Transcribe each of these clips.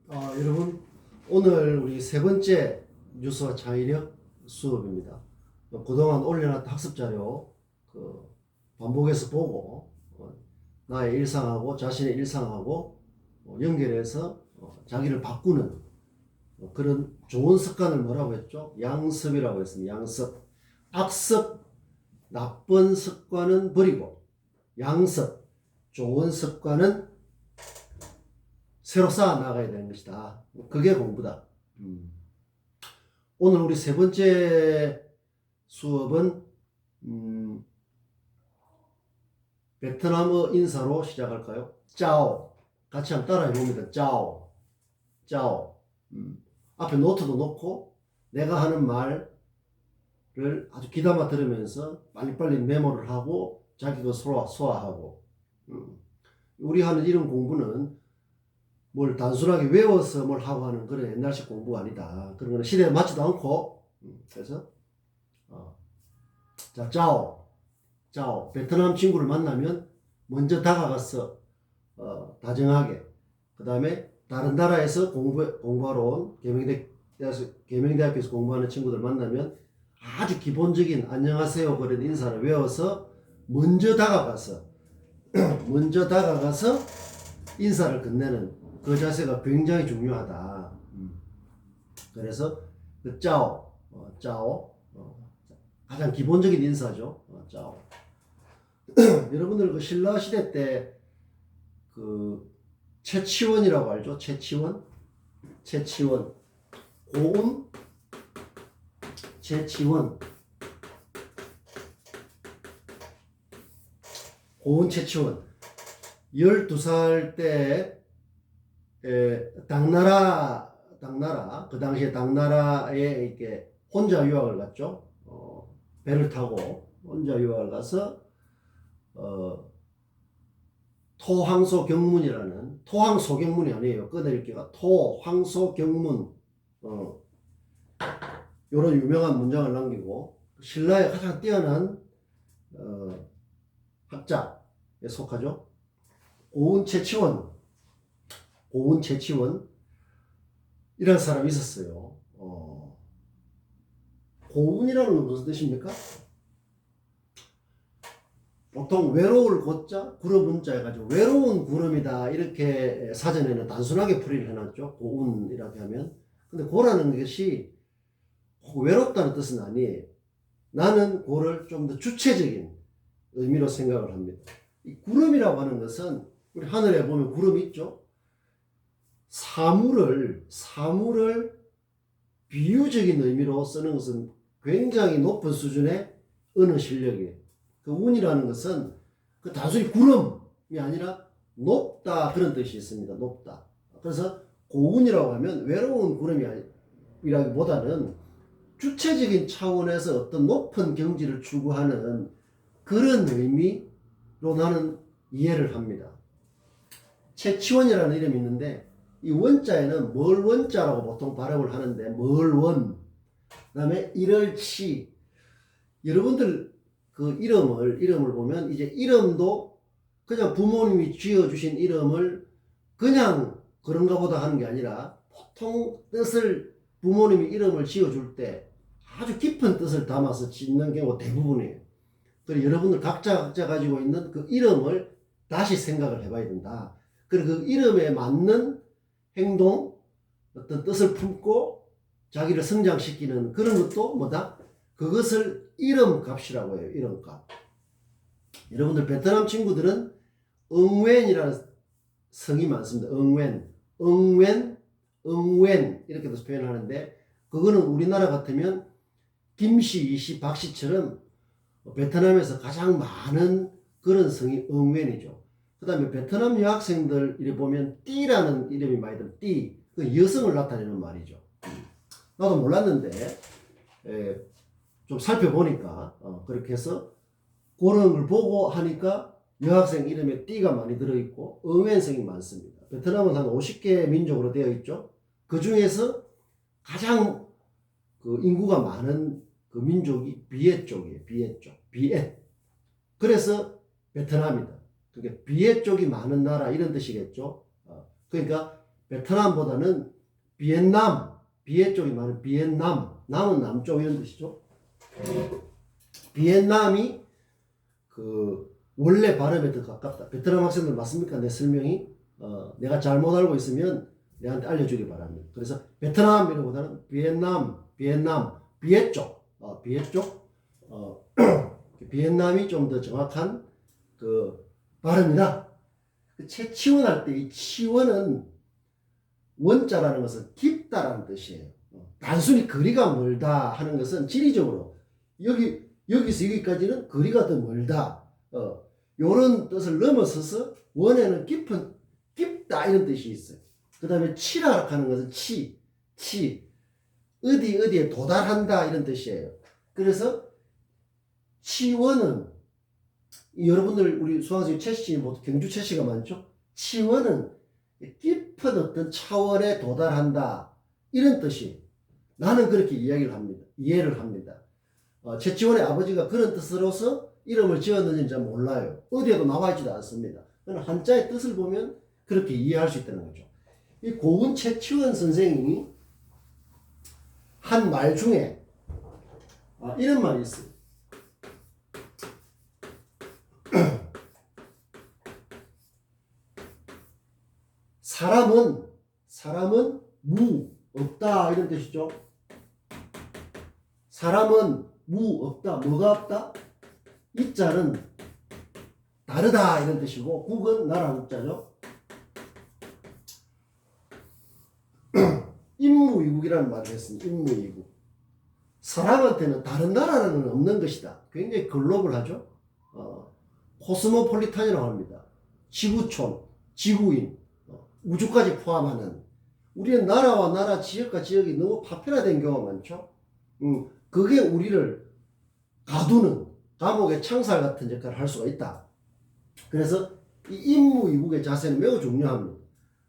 여러분, 오늘 우리 세 번째 뉴스와 창의력 수업입니다. 그동안 올려놨던 학습 자료 반복해서 보고 나의 일상하고 자신의 일상하고 연결해서 자기를 바꾸는 그런 좋은 습관을 뭐라고 했죠? 양습이라고 했습니다. 양습. 악습, 나쁜 습관은 버리고 양습, 좋은 습관은 새로 쌓아 나가야 되는 것이다. 그게 공부다. 오늘 우리 세 번째 수업은 베트남어 인사로 시작할까요? 짜오. 같이 한번 따라해 봅니다. 짜오. 짜오. 앞에 노트도 놓고 내가 하는 말을 아주 귀담아 들으면서 빨리빨리 메모를 하고 자기도 소화하고. 우리 하는 이런 공부는 뭘 단순하게 외워서 뭘 하고 하는 그런 옛날식 공부가 아니다. 그런 거는 시대에 맞지도 않고. 그래서 자, 짜오. 베트남 친구를 만나면 먼저 다가가서 다정하게, 그 다음에 다른 나라에서 공부하러 온 계명대학교에서 공부하는 친구들 만나면 아주 기본적인 안녕하세요 그런 인사를 외워서 먼저 다가가서 인사를 건네는 그 자세가 굉장히 중요하다. 그래서 그 짜오, 가장 기본적인 인사죠. 짜오. 여러분들 그 신라 시대 때 그 채치원이라고 알죠? 채치원, 고운 채치원, 고운 채치원. 12살 때 당나라 그 당시에 당나라에 이렇게 혼자 유학을 갔죠. 배를 타고 혼자 유학을 가서 토항소경문이 아니에요. 꺼내읽기가 토항소경문 이런 유명한 문장을 남기고 신라의 가장 뛰어난 학자에 속하죠. 고운 채치원 이런 사람이 있었어요. 고운이라는 건 무슨 뜻입니까? 보통 외로울 고자 구름문자 해가지고 외로운 구름이다 이렇게 사전에는 단순하게 풀이를 해놨죠. 고운 이렇게 하면. 근데 고라는 것이 외롭다는 뜻은 아니에요. 나는 고를 좀 더 주체적인 의미로 생각을 합니다. 이 구름이라고 하는 것은 우리 하늘에 보면 구름이 있죠. 사물을 비유적인 의미로 쓰는 것은 굉장히 높은 수준의 언어 실력이에요. 그 운이라는 것은 그 단순히 구름이 아니라 높다 그런 뜻이 있습니다. 높다. 그래서 고운이라고 하면 외로운 구름이라기보다는 주체적인 차원에서 어떤 높은 경지를 추구하는 그런 의미로 나는 이해를 합니다. 채치원이라는 이름이 있는데 이 원자에는 멀원자라고 보통 발음을 하는데 멀원, 그 다음에 일월치. 여러분들 그 이름을 보면 이제 이름도 그냥 부모님이 지어주신 이름을 그냥 그런가 보다 하는 게 아니라 보통 뜻을 부모님이 이름을 지어줄 때 아주 깊은 뜻을 담아서 짓는 경우가 대부분이에요. 그리고 여러분들 각자 가지고 있는 그 이름을 다시 생각을 해봐야 된다. 그리고 그 이름에 맞는 행동, 어떤 뜻을 품고 자기를 성장시키는 그런 것도 뭐다? 그것을 이름값이라고 해요. 이름값. 여러분들 베트남 친구들은 응웬이라는 성이 많습니다. 응웬 이렇게도 표현하는데 그거는 우리나라 같으면 김씨, 이씨, 박씨처럼 베트남에서 가장 많은 그런 성이 응웬이죠. 그 다음에 베트남 여학생들 이래 보면 띠라는 이름이 많이 들어요. 띠. 그 여성을 나타내는 말이죠. 나도 몰랐는데 좀 살펴보니까 그렇게 해서 그런 걸 보고 하니까 여학생 이름에 띠가 많이 들어있고 응웬성이 많습니다. 베트남은 한 50개 민족으로 되어 있죠. 그 중에서 가장 그 인구가 많은 그 민족이 비엣 쪽이에요. 비엣. 그래서 베트남이다. 그러니까 비엣 쪽이 많은 나라 이런 뜻이겠죠. 그러니까 베트남보다는 비엔남, 비에 쪽이 많은 비엔남, 남은 남쪽 이런 뜻이죠. 비엔남이 그 원래 발음에 더 가깝다. 베트남 학생들 맞습니까? 내 설명이 내가 잘못 알고 있으면 내한테 알려주기 바랍니다. 그래서 베트남 이런보다는 비엔남, 비에 쪽, 비에 쪽, 비엔남이 좀 더 정확한 그 발음이다. 그 채치원할 때 이 치원은 원자라는 것은 깊다라는 뜻이에요. 단순히 거리가 멀다 하는 것은 지리적으로 여기서 여기까지는 거리가 더 멀다. 요런 뜻을 넘어서서 원에는 깊다 이런 뜻이 있어요. 그 다음에 치라 하는 것은 어디에 도달한다 이런 뜻이에요. 그래서 치원은 여러분들 우리 수강생 채씨 경주 채씨가 많죠. 치원은 깊은 어떤 차원에 도달한다 이런 뜻이 나는 그렇게 이해를 합니다. 채치원의 아버지가 그런 뜻으로서 이름을 지었는지 잘 몰라요. 어디에도 나와 있지도 않습니다. 한자의 뜻을 보면 그렇게 이해할 수 있다는 거죠. 이 고은 채치원 선생이 한 말 중에 이런 말이 있어요. 사람은 없다 이런 뜻이죠. 사람은 없다. 뭐가 없다? 이자는 다르다 이런 뜻이고 국은 나라 국자죠. 임무이국이라는 말을 했습니다. 임무이국. 사람한테는 다른 나라는 없는 것이다. 굉장히 글로벌하죠. 코스모폴리탄이라고 합니다. 지구촌, 지구인, 우주까지 포함하는 우리의 나라와 나라, 지역과 지역이 너무 파편화된 경우가 많죠. 그게 우리를 가두는 감옥의 창살 같은 역할을 할 수가 있다. 그래서 이 임무이국의 자세는 매우 중요합니다.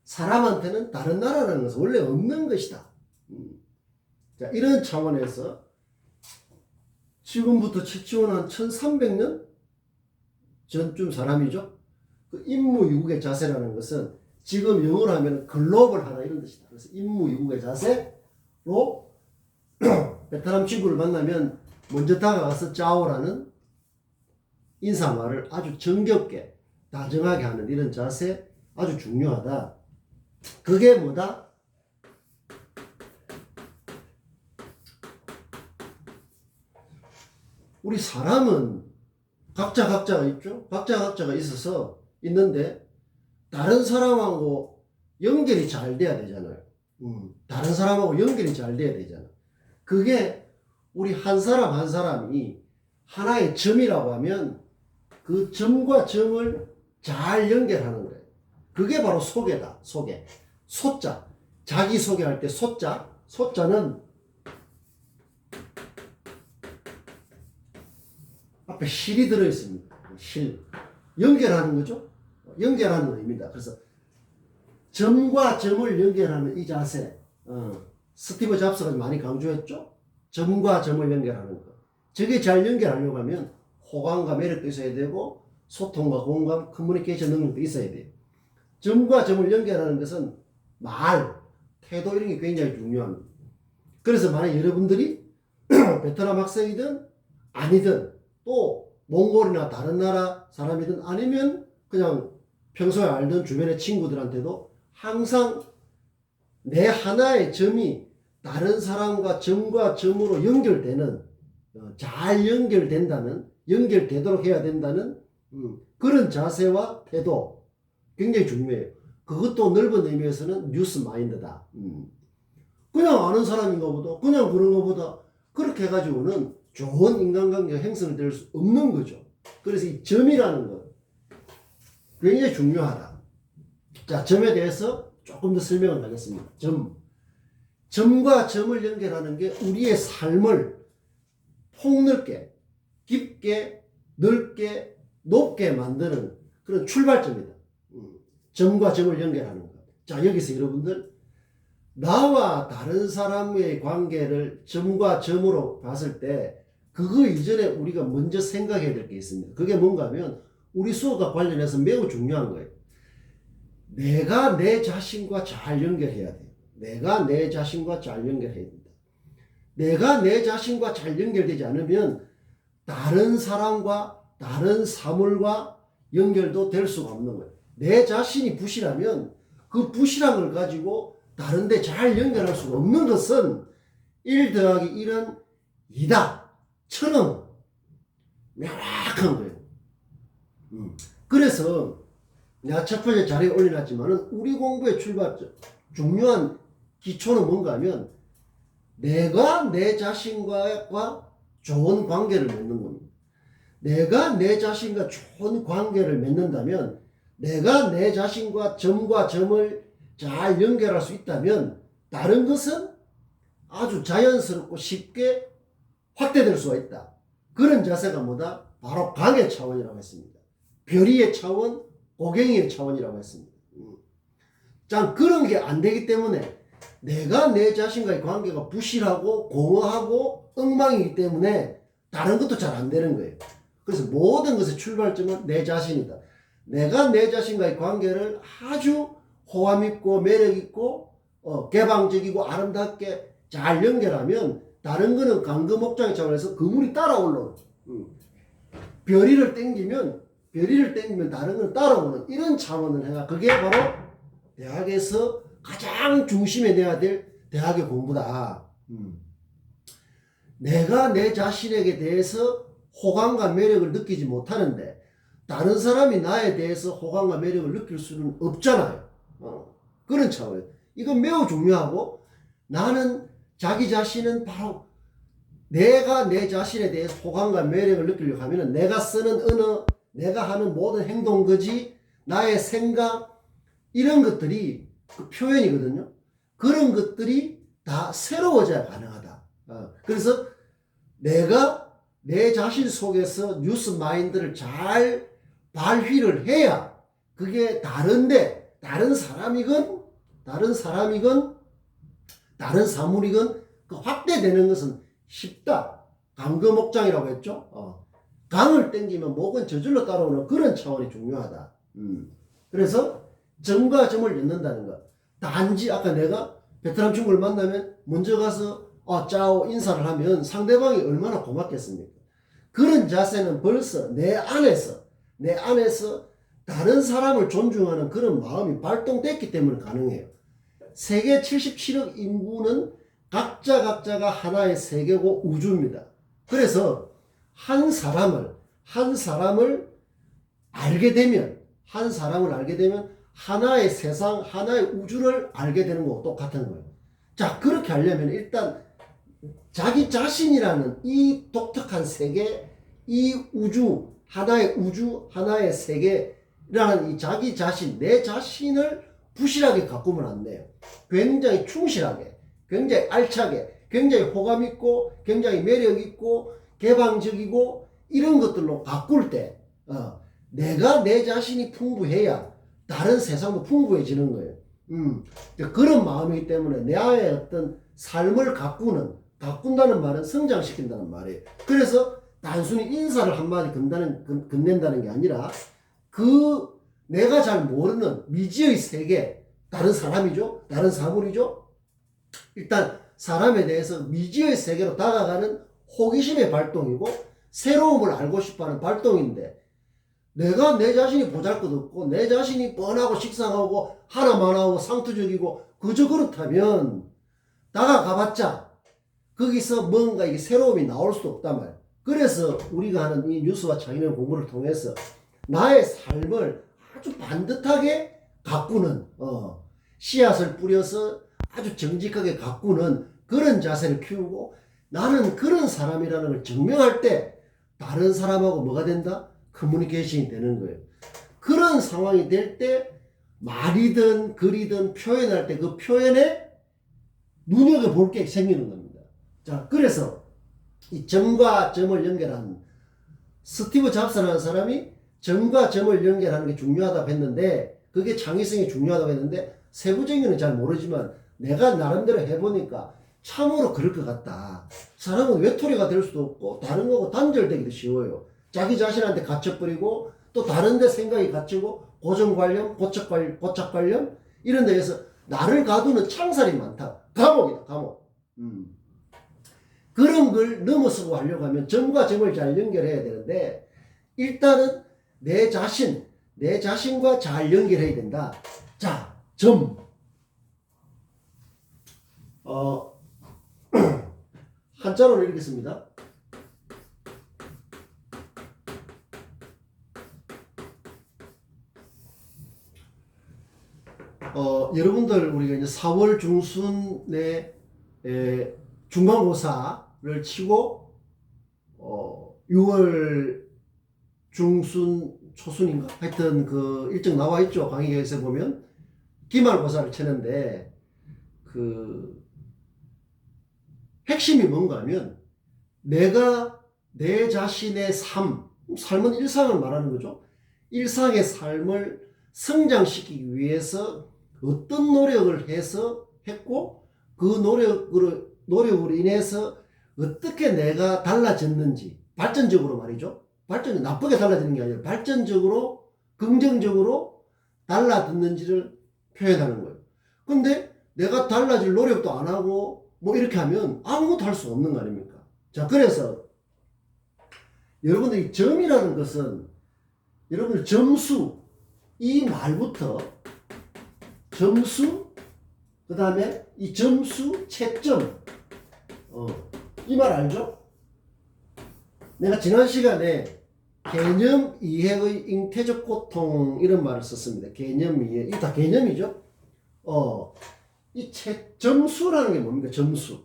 사람한테는 다른 나라라는 것은 원래 없는 것이다. 자, 이런 차원에서 지금부터 채치원 한 1300년 전쯤 사람이죠. 그 임무이국의 자세라는 것은 지금 영어로 하면 글로벌하다 이런 뜻이다. 그래서 임무이국의 자세로 베트남 친구를 만나면 먼저 다가가서 짜오라는 인사말을 아주 정겹게 다정하게 하는 이런 자세 아주 중요하다. 그게 뭐다? 우리 사람은 각자가 있죠. 각자가 있는데 다른 사람하고 연결이 잘 돼야 되잖아요. 다른 사람하고 연결이 잘 돼야 되잖아. 그게 우리 한 사람이 하나의 점이라고 하면 그 점과 점을 잘 연결하는 거예요. 그게 바로 소개다. 소자. 자기 소개할 때 소자는 앞에 실이 들어있습니다. 실. 연결하는 거죠. 연결하는 의미입니다. 그래서 점과 점을 연결하는 이 자세. 스티브 잡스가 많이 강조했죠. 점과 점을 연결하는 것. 저게 잘 연결하려고 하면 호감과 매력도 있어야 되고 소통과 공감, 커뮤니케이션 능력도 있어야 돼요. 점과 점을 연결하는 것은 말, 태도 이런 게 굉장히 중요합니다. 그래서 만약 여러분들이 베트남 학생이든 아니든 또 몽골이나 다른 나라 사람이든 아니면 그냥 평소에 알던 주변의 친구들한테도 항상 내 하나의 점이 다른 사람과 점과 점으로 연결되는 잘 연결되도록 해야 된다는 그런 자세와 태도 굉장히 중요해요. 그것도 넓은 의미에서는 뉴스 마인드다. 그냥 아는 사람인가 보다. 그냥 그런 것보다 그렇게 해가지고는 좋은 인간관계가 형성될 수 없는 거죠. 그래서 이 점이라는 것 굉장히 중요하다. 자, 점에 대해서 조금 더 설명을 하겠습니다. 점과 점을 연결하는 게 우리의 삶을 폭넓게, 깊게, 넓게, 높게 만드는 그런 출발점이다. 점과 점을 연결하는 것. 자, 여기서 여러분들 나와 다른 사람의 관계를 점과 점으로 봤을 때 그거 이전에 우리가 먼저 생각해야 될 게 있습니다. 그게 뭔가 하면 우리 수업과 관련해서 매우 중요한 거예요. 내가 내 자신과 잘 연결해야 돼요. 내가 내 자신과 잘 연결해야 된다. 내가 내 자신과 잘 연결되지 않으면 다른 사람과 다른 사물과 연결도 될 수가 없는 거예요. 내 자신이 부실하면 그 부실한 걸 가지고 다른 데 잘 연결할 수가 없는 것은 1 더하기 1은 2다 처럼 명확한 거예요. 그래서 내가 첫 번째 자리에 올려놨지만은 우리 공부의 출발점 중요한 기초는 뭔가 하면 내가 내 자신과 좋은 관계를 맺는 겁니다. 내가 내 자신과 좋은 관계를 맺는다면 내가 내 자신과 점을 잘 연결할 수 있다면 다른 것은 아주 자연스럽고 쉽게 확대될 수가 있다. 그런 자세가 뭐다? 바로 강의 차원이라고 했습니다. 별이의 차원, 고갱이의 차원이라고 했습니다. 자, 그런 게 안 되기 때문에 내가 내 자신과의 관계가 부실하고 공허하고 엉망이기 때문에 다른 것도 잘 안 되는 거예요. 그래서 모든 것의 출발점은 내 자신이다. 내가 내 자신과의 관계를 아주 호감 있고 매력 있고 개방적이고 아름답게 잘 연결하면 다른 거는 강도 목장의 차원에서 그물이 따라 올라오는 별이를 땡기면 다른 건 따라오는 이런 차원을 해가 그게 바로 대학에서 가장 중심에 내야 될 대학의 공부다. 내가 내 자신에게 대해서 호감과 매력을 느끼지 못하는데 다른 사람이 나에 대해서 호감과 매력을 느낄 수는 없잖아요. 그런 차원에서 이건 매우 중요하고 나는 자기 자신은 바로 내가 내 자신에 대해서 호감과 매력을 느끼려고 하면 내가 쓰는 언어, 내가 하는 모든 행동 거지, 나의 생각 이런 것들이 그 표현이거든요. 그런 것들이 다 새로워져야 가능하다. 그래서 내가 내 자신 속에서 뉴스 마인드를 잘 발휘를 해야 그게 다른데 다른 사람이건 다른 사물이건 그 확대되는 것은 쉽다. 강거목장이라고 했죠. 강을 땡기면 목은 저절로 따라오는 그런 차원이 중요하다. 그래서 점과 점을 엮는다는 것. 단지 아까 내가 베트남 친구를 만나면 먼저 가서 짜오 인사를 하면 상대방이 얼마나 고맙겠습니까? 그런 자세는 벌써 내 안에서 다른 사람을 존중하는 그런 마음이 발동됐기 때문에 가능해요. 세계 77억 인구는 각자가 하나의 세계고 우주입니다. 그래서 한 사람을 알게 되면 하나의 세상, 하나의 우주를 알게 되는 거와 똑같은 거예요. 자, 그렇게 하려면 일단 자기 자신이라는 이 독특한 세계, 이 우주, 하나의 세계라는 이 자기 자신, 내 자신을 부실하게 가꾸면 안 돼요. 굉장히 충실하게, 굉장히 알차게, 굉장히 호감 있고, 굉장히 매력 있고, 개방적이고, 이런 것들로 가꿀 때, 내가 내 자신이 풍부해야 다른 세상도 풍부해지는 거예요. 그런 마음이기 때문에 내 안에 어떤 삶을 가꾼다는 말은 성장시킨다는 말이에요. 그래서 단순히 인사를 한마디 건넨다는 게 아니라 내가 잘 모르는 미지의 세계, 다른 사람이죠? 다른 사물이죠? 일단 사람에 대해서 미지의 세계로 다가가는 호기심의 발동이고 새로움을 알고 싶어하는 발동인데 내가 내 자신이 보잘것없고 내 자신이 뻔하고 식상하고 하나만 하고 상투적이고 그저 그렇다면 다가가봤자 거기서 뭔가 이게 새로움이 나올 수도 없단 말이에요. 그래서 우리가 하는 이 뉴스와 장인의 공부를 통해서 나의 삶을 아주 반듯하게 가꾸는 씨앗을 뿌려서 아주 정직하게 가꾸는 그런 자세를 키우고 나는 그런 사람이라는 걸 증명할 때 다른 사람하고 뭐가 된다? 커뮤니케이션이 되는 거예요. 그런 상황이 될 때 말이든 글이든 표현할 때 그 표현에 눈여겨볼 게 생기는 겁니다. 자, 그래서 이 점과 점을 연결하는 스티브 잡스라는 사람이 점과 점을 연결하는 게 중요하다고 했는데 그게 창의성이 중요하다고 했는데 세부적인 건 잘 모르지만 내가 나름대로 해보니까 참으로 그럴 것 같다. 사람은 외톨이가 될 수도 없고 다른 거하고 단절되기도 쉬워요. 자기 자신한테 갇혀버리고 또 또 다른 데 생각이 갇히고 고정 관련, 고착 관련 이런 데에서 나를 가두는 창살이 많다. 감옥이다, 감옥. 그런 걸 넘어서고 하려고 하면 점과 점을 잘 연결해야 되는데 일단은 내 자신과 잘 연결해야 된다. 자, 점. 한자로 읽겠습니다. 여러분들 우리가 이제 4월 중순에 중간고사를 치고 6월 중순 초순인가 하여튼 그 일정 나와 있죠. 강의 계획서에 보면 기말고사를 치는데 그 핵심이 뭔가 하면 내가 내 자신의 삶은 일상을 말하는 거죠. 일상의 삶을 성장시키기 위해서 어떤 노력을 해서 했고 그 노력으로 인해서 어떻게 내가 달라졌는지 발전적으로 말이죠. 나쁘게 달라지는 게 아니라 발전적으로 긍정적으로 달라졌는지를 표현하는 거예요. 근데 내가 달라질 노력도 안 하고 뭐 이렇게 하면 아무것도 할 수 없는 거 아닙니까? 자, 그래서 여러분들이 점이라는 것은 여러분들 점수 이 말부터 점수 그 다음에 이 점수 채점 이 말 알죠? 내가 지난 시간에 개념 이해의 잉태적 고통 이런 말을 썼습니다. 개념 이해 이게 다 개념이죠. 이 점수라는 게 뭡니까? 점수.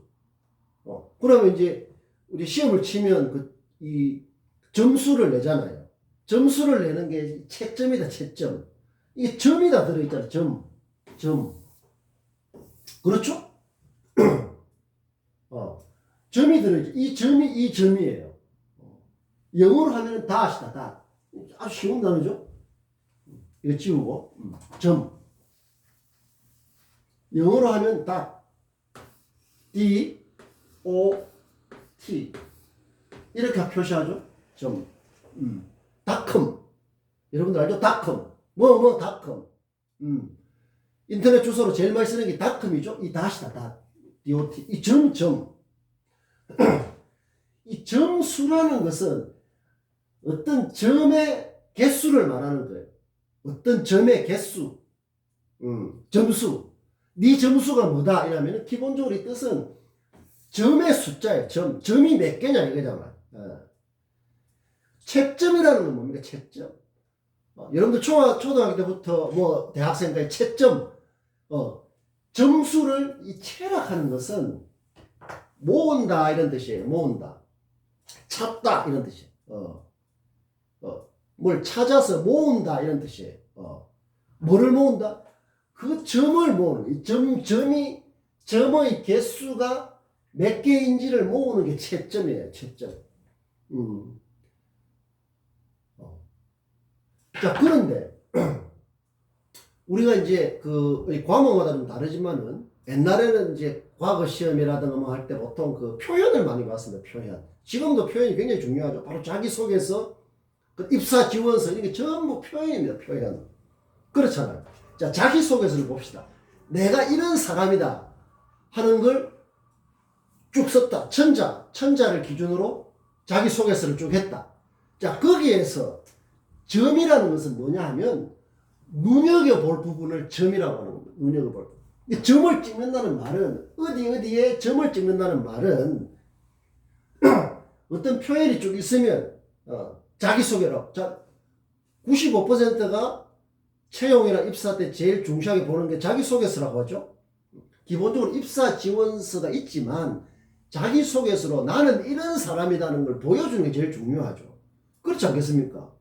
그러면 이제 우리 시험을 치면 이 점수를 내잖아요. 점수를 내는 게 채점이다, 채점. 이게 점이 다 들어있잖아, 점. 그렇죠? 점이 들어있죠. 이 점이에요. 영어로 하면 dot이다, dot. 아주 쉬운 단어죠? 이거 지우고, 점. 영어로 하면 dot. D, O, T. 이렇게 표시하죠? 점. 닷컴. 여러분들 알죠? 닷컴. 닷컴. 인터넷 주소로 제일 많이 쓰는 게 닷컴이죠? 이 dot이다, dot. DOT. 이 점. 이 점수라는 것은 어떤 점의 개수를 말하는 거예요. 어떤 점의 개수. 점수. 네 점수가 뭐다? 이러면 기본적으로 이 뜻은 점의 숫자예요. 점이 몇 개냐 이거잖아. 채점이라는 건 뭡니까? 채점. 여러분들 초등학교 때부터 뭐 대학생까지 채점. 점수를 이 체락하는 것은 모은다 이런 뜻이에요. 모은다. 찾다 이런 뜻이에요. 뭘 찾아서 모은다 이런 뜻이에요. 뭐를 모은다? 그 점을 모으는 이 점의 개수가 몇 개인지를 모으는 게 채점이에요. 채점. 자, 그런데 우리가 이제 과목마다 좀 다르지만은 옛날에는 이제 과거 시험이라든가 뭐 할 때 보통 그 표현을 많이 봤습니다. 표현. 지금도 표현이 굉장히 중요하죠. 바로 자기소개서, 그 입사 지원서 이게 전부 표현입니다. 표현. 그렇잖아요. 자, 자기소개서를 봅시다. 내가 이런 사람이다 하는 걸 쭉 썼다. 천자를 기준으로 자기소개서를 쭉 했다. 자, 거기에서 점이라는 것은 뭐냐 하면 눈여겨볼 부분을 점이라고 하는 겁니다. 눈여겨볼 부분. 점을 찍는다는 말은 어디에 점을 찍는다는 말은 어떤 표현이 쭉 있으면 자기소개로 95%가 채용이나 입사 때 제일 중시하게 보는 게 자기소개서라고 하죠. 기본적으로 입사 지원서가 있지만 자기소개서로 나는 이런 사람이라는 걸 보여주는 게 제일 중요하죠. 그렇지 않겠습니까?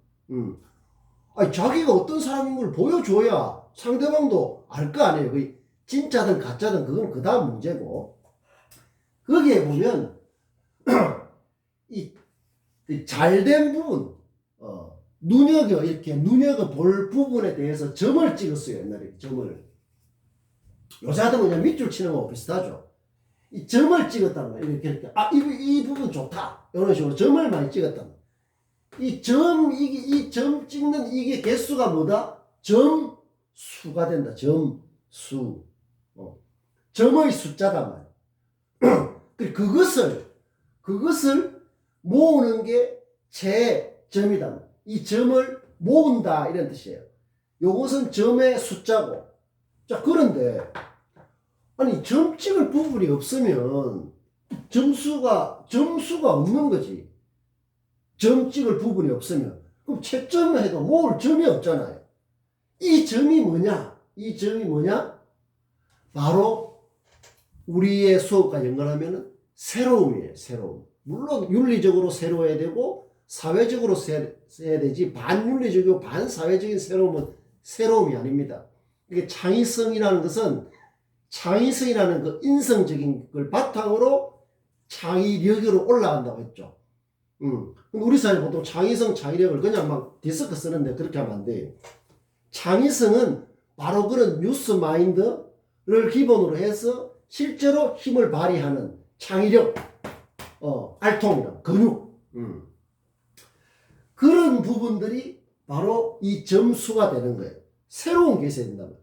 아니, 자기가 어떤 사람인 걸 보여줘야 상대방도 알 거 아니에요. 진짜든 가짜든 그건 그 다음 문제고. 거기에 보면 이 잘된 부분, 이렇게 눈여겨볼 부분에 대해서 점을 찍었어요. 옛날에 점을. 요새 하다 그냥 밑줄 치는 거하고 비슷하죠. 이 점을 찍었다는 거예요. 이렇게. 이 부분 좋다. 이런 식으로 점을 많이 찍었다는 거예요. 이 점 찍는 이게 개수가 뭐다? 점수가 된다. 점수. 점의 숫자다 말이야. 그것을 모으는 게 채점이다. 이 점을 모은다 이런 뜻이에요. 요것은 점의 숫자고. 자, 그런데 아니 점 찍을 부분이 없으면 점수가 없는 거지. 점 찍을 부분이 없으면 그럼 채점을 해도 모을 점이 없잖아요. 이 점이 뭐냐? 바로 우리의 수업과 연관하면은 새로움이에요. 새로움. 물론 윤리적으로 새로워야 되고 사회적으로 써야 되지, 반윤리적이고 반사회적인 새로움은 새로움이 아닙니다. 이게 창의성이라는 것은 창의성이라는 그 인성적인 걸 바탕으로 창의력으로 올라간다고 했죠. 우리 사회 보통 창의력을 그냥 막 디스크 쓰는데 그렇게 하면 안 돼요. 창의성은 바로 그런 뉴스 마인드를 기본으로 해서 실제로 힘을 발휘하는 창의력, 알통이랑 근육, 그런 부분들이 바로 이 점수가 되는 거예요. 새로운 게 있어야 된다면.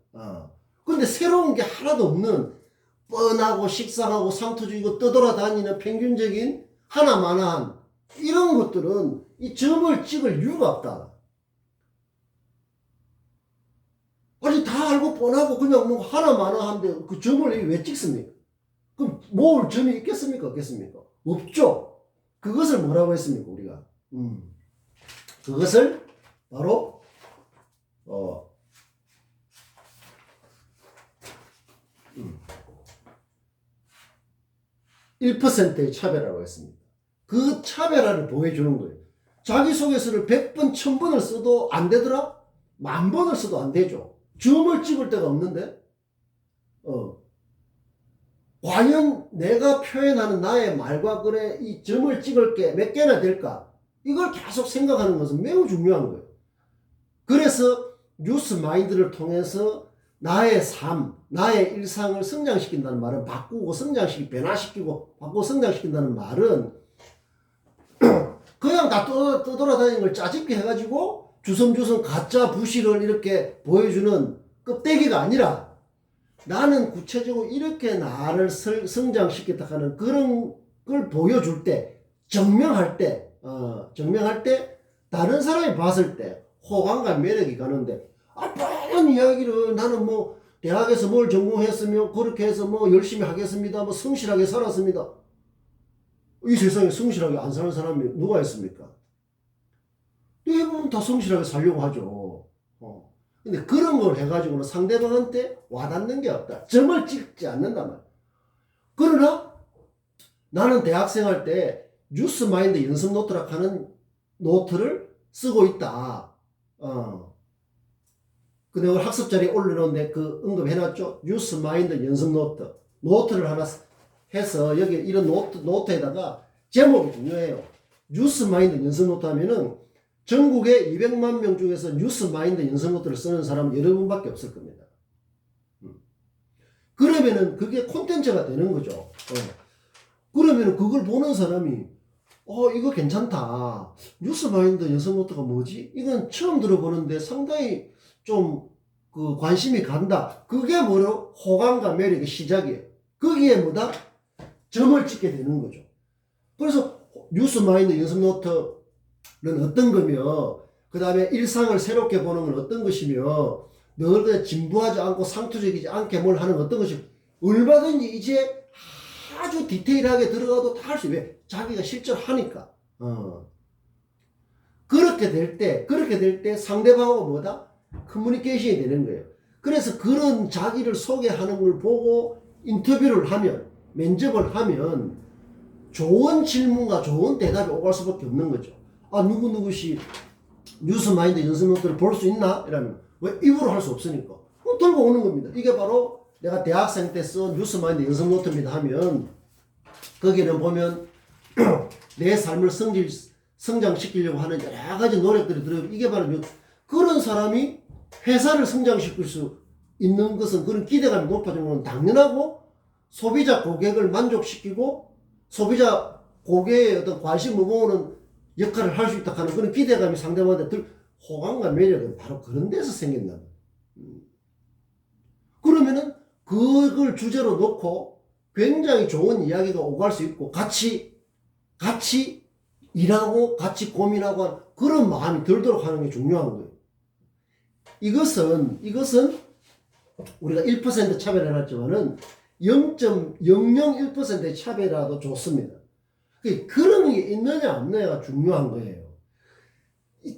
그런데 새로운 게 하나도 없는 뻔하고 식상하고 상투적이고 떠돌아다니는 평균적인 하나마나한 이런 것들은 이 점을 찍을 이유가 없다. 아니 다 알고 뻔하고 그냥 뭐 하나마나한데 그 점을 왜 찍습니까? 그럼 모을 점이 있겠습니까? 없겠습니까? 없죠. 그것을 뭐라고 했습니까? 우리가 그것을 바로 1%의 차별화라고 했습니다. 그 차별화를 보여주는 거예요. 자기소개서를 100번, 1000번을 써도 안 되더라? 10,000번을 써도 안 되죠. 점을 찍을 데가 없는데, 과연 내가 표현하는 나의 말과 글에 이 점을 찍을 게 몇 개나 될까? 이걸 계속 생각하는 것은 매우 중요한 거예요. 그래서 뉴스 마인드를 통해서 나의 삶, 나의 일상을 성장시킨다는 말은 바꾸고 성장시키고 변화시키고 바꾸고 성장시킨다는 말은 그냥 다 떠돌아다니는 걸 짜집게 해가지고 주섬주섬 가짜 부실을 이렇게 보여주는 껍데기가 아니라 나는 구체적으로 이렇게 나를 성장시켰다 하는 그런 걸 보여줄 때, 증명할 때 다른 사람이 봤을 때 호감과 매력이 가는데, 뻔한 이야기를 나는 뭐 대학에서 뭘 전공했으며 그렇게 해서 뭐 열심히 하겠습니다, 뭐 성실하게 살았습니다. 이 세상에 성실하게 안 사는 사람이 누가 있습니까? 대부분 다 성실하게 살려고 하죠. 근데 그런 걸 해가지고는 상대방한테 와닿는 게 없다. 점을 찍지 않는단 말이야. 그러나 나는 대학생 할 때 뉴스 마인드 연습 노트라 하는 노트를 쓰고 있다. 그 내가 학습 자리에 올려놓은데 그 언급해놨죠. 뉴스 마인드 연습 노트를 하나 해서 여기 이런 노트에다가 제목이 중요해요. 뉴스 마인드 연습 노트 하면은 전국에 200만 명 중에서 뉴스 마인드 연습 노트를 쓰는 사람은 여러분밖에 없을 겁니다. 그러면은 그게 콘텐츠가 되는 거죠. 그러면은 그걸 보는 사람이 이거 괜찮다. 뉴스 마인드 연습 노트가 뭐지? 이건 처음 들어보는데 상당히 좀 그 관심이 간다. 그게 뭐로? 호감과 매력의 시작이에요. 거기에 뭐다? 점을 찍게 되는 거죠. 그래서 뉴스 마인드 연습 노트는 어떤 거며, 그 다음에 일상을 새롭게 보는 건 어떤 것이며, 늘 그냥 진부하지 않고 상투적이지 않게 뭘 하는 어떤 것이, 얼마든지 이제 아주 디테일하게 들어가도 다 할 수 있어요. 왜? 자기가 실제로 하니까. 그렇게 될 때 상대방하고 뭐다? 커뮤니케이션이 되는 거예요. 그래서 그런 자기를 소개하는 걸 보고 인터뷰를 하면, 면접을 하면 좋은 질문과 좋은 대답이 오갈 수밖에 없는 거죠. 누구시 뉴스 마인드 연습 노트를 볼 수 있나? 이러면 왜 입으로 할 수 없으니까 들고 오는 겁니다. 이게 바로 내가 대학생 때 쓴 뉴스 마인드 연습 노트입니다 하면 거기는 보면 내 삶을 성장시키려고 하는 여러 가지 노력들이 들어요. 이게 바로 그런 사람이 회사를 성장시킬 수 있는 것은 그런 기대감이 높아지는 건 당연하고, 소비자 고객을 만족시키고 소비자 고객의 어떤 관심을 모으는 역할을 할 수 있다 하는 그런 기대감이 상대방한테 호감과 매력은 바로 그런 데서 생긴다. 그러면은 그걸 주제로 놓고 굉장히 좋은 이야기가 오갈 수 있고 같이 일하고 같이 고민하고 하는 그런 마음이 들도록 하는 게 중요한 거예요. 이것은 우리가 1% 차별해놨지만은 0.001%의 차별이라도 좋습니다. 그런 게 있느냐 없느냐가 중요한 거예요.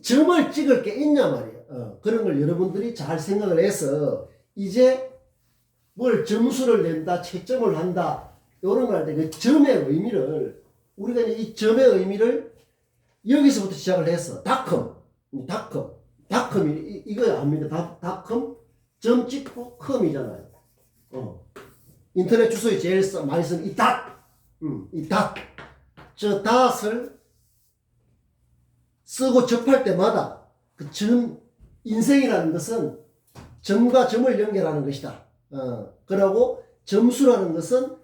점을 찍을 게 있냐 말이에요. 그런 걸 여러분들이 잘 생각을 해서 이제 뭘 점수를 낸다, 채점을 한다 이런 걸 할 때 그 점의 의미를 우리가 이 점의 의미를 여기서부터 시작을 해서 닷컴이 이거 압니까? 닷컴 점 찍고 컴이잖아요. 인터넷 주소에 제일 많이 쓰는 이 닷. 저 닷을 쓰고 접할 때마다 그 점, 인생이라는 것은 점과 점을 연결하는 것이다. 그러고 점수라는 것은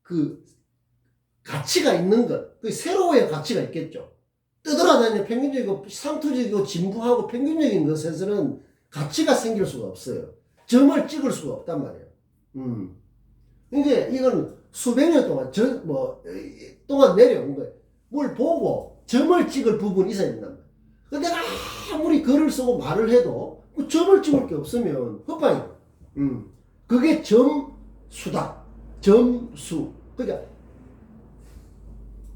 그 가치가 있는 것, 그 새로워야 가치가 있겠죠. 떠돌아다니는 평균적이고 상투적이고 진부하고 평균적인 것에서는 가치가 생길 수가 없어요. 점을 찍을 수가 없단 말이에요. 이게 이건 수백 년 동안 동안 내려온 거예요. 뭘 보고 점을 찍을 부분이 있어야 된단 말이에요. 근데 내가 아무리 글을 쓰고 말을 해도 그 점을 찍을 게 없으면 헛방이에요. 그게 점수다. 점수. 그러니까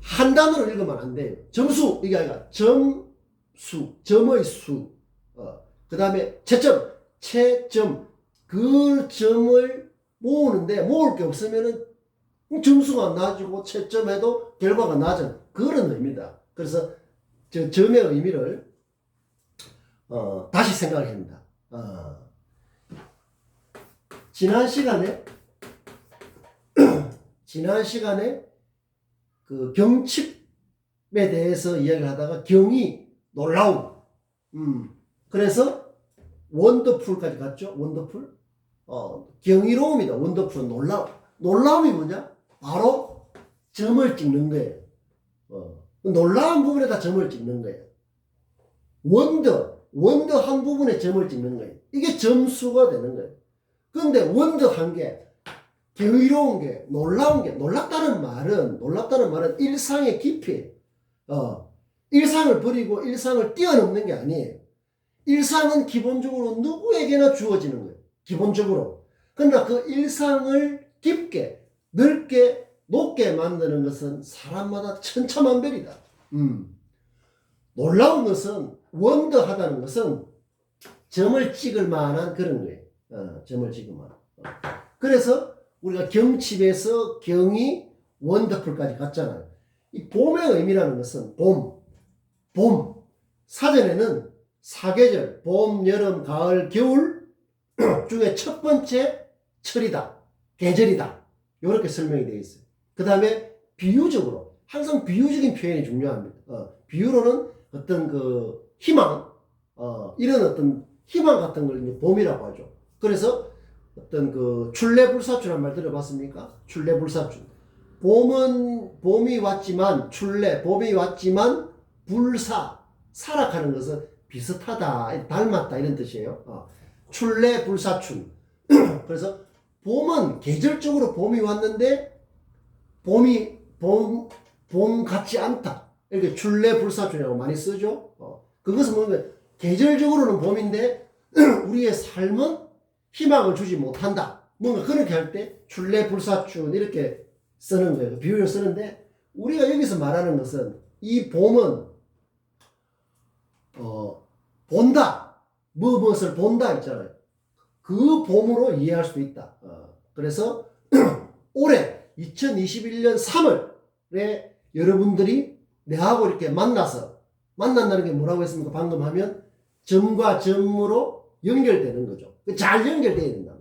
한 단어로 읽으면 안 돼요. 점수 이게 아니라 점수, 점의 수. 그 다음에 채점. 그 점을 모으는데 모을 게 없으면은 점수가 낮고 채점해도 결과가 낮은 그런 의미다. 그래서 저 점의 의미를 다시 생각을 합니다. 지난 시간에 그 경칩에 대해서 이야기를 하다가 경이 놀라움. 그래서 원더풀까지 갔죠. 원더풀. 경이로움이다. 원더풀은 놀라움이 뭐냐? 바로 점을 찍는 거예요. 놀라운 부분에다 점을 찍는 거예요. 원더한 부분에 점을 찍는 거예요. 이게 점수가 되는 거예요. 그런데 원더한 게 경이로운 게, 놀랍다는 말은 일상의 깊이, 일상을 버리고 일상을 뛰어넘는 게 아니에요. 일상은 기본적으로 누구에게나 주어지는 거예요. 기본적으로. 그러나 그 일상을 깊게, 넓게, 높게 만드는 것은 사람마다 천차만별이다. 놀라운 것은, 원더하다는 것은 점을 찍을 만한 그런 거예요. 점을 찍을 만한. 그래서 우리가 경칩에서 경이 원더풀까지 갔잖아요. 이 봄의 의미라는 것은 봄. 사전에는 사계절, 봄, 여름, 가을, 겨울 중에 첫 번째 철이다. 계절이다. 이렇게 설명이 되어 있어요. 그 다음에 비유적으로, 항상 비유적인 표현이 중요합니다. 비유로는 어떤 그 희망, 이런 어떤 희망 같은 걸 이제 봄이라고 하죠. 그래서 어떤 그 출래불사춘한 말 들어봤습니까? 출래불사춘. 봄이 왔지만 봄이 왔지만 사락하는 것은 비슷하다, 닮았다 이런 뜻이에요. 출래불사춘. 그래서 봄은 계절적으로 봄이 왔는데 봄 같지 않다. 이렇게 출래불사춘이라고 많이 쓰죠. 그것은 뭐냐면 계절적으로는 봄인데 우리의 삶은 희망을 주지 못한다. 뭔가 그렇게 할 때 출래불사춘 이렇게 쓰는 거예요. 비유를 쓰는데 우리가 여기서 말하는 것은 이 봄은 본다. 무엇을 본다 있잖아요. 그 봄으로 이해할 수도 있다. 그래서 올해 2021년 3월에 여러분들이 내하고 이렇게 만난다는 게 뭐라고 했습니까? 방금 하면 점과 점으로 연결되는 거죠. 잘 연결돼야 된다.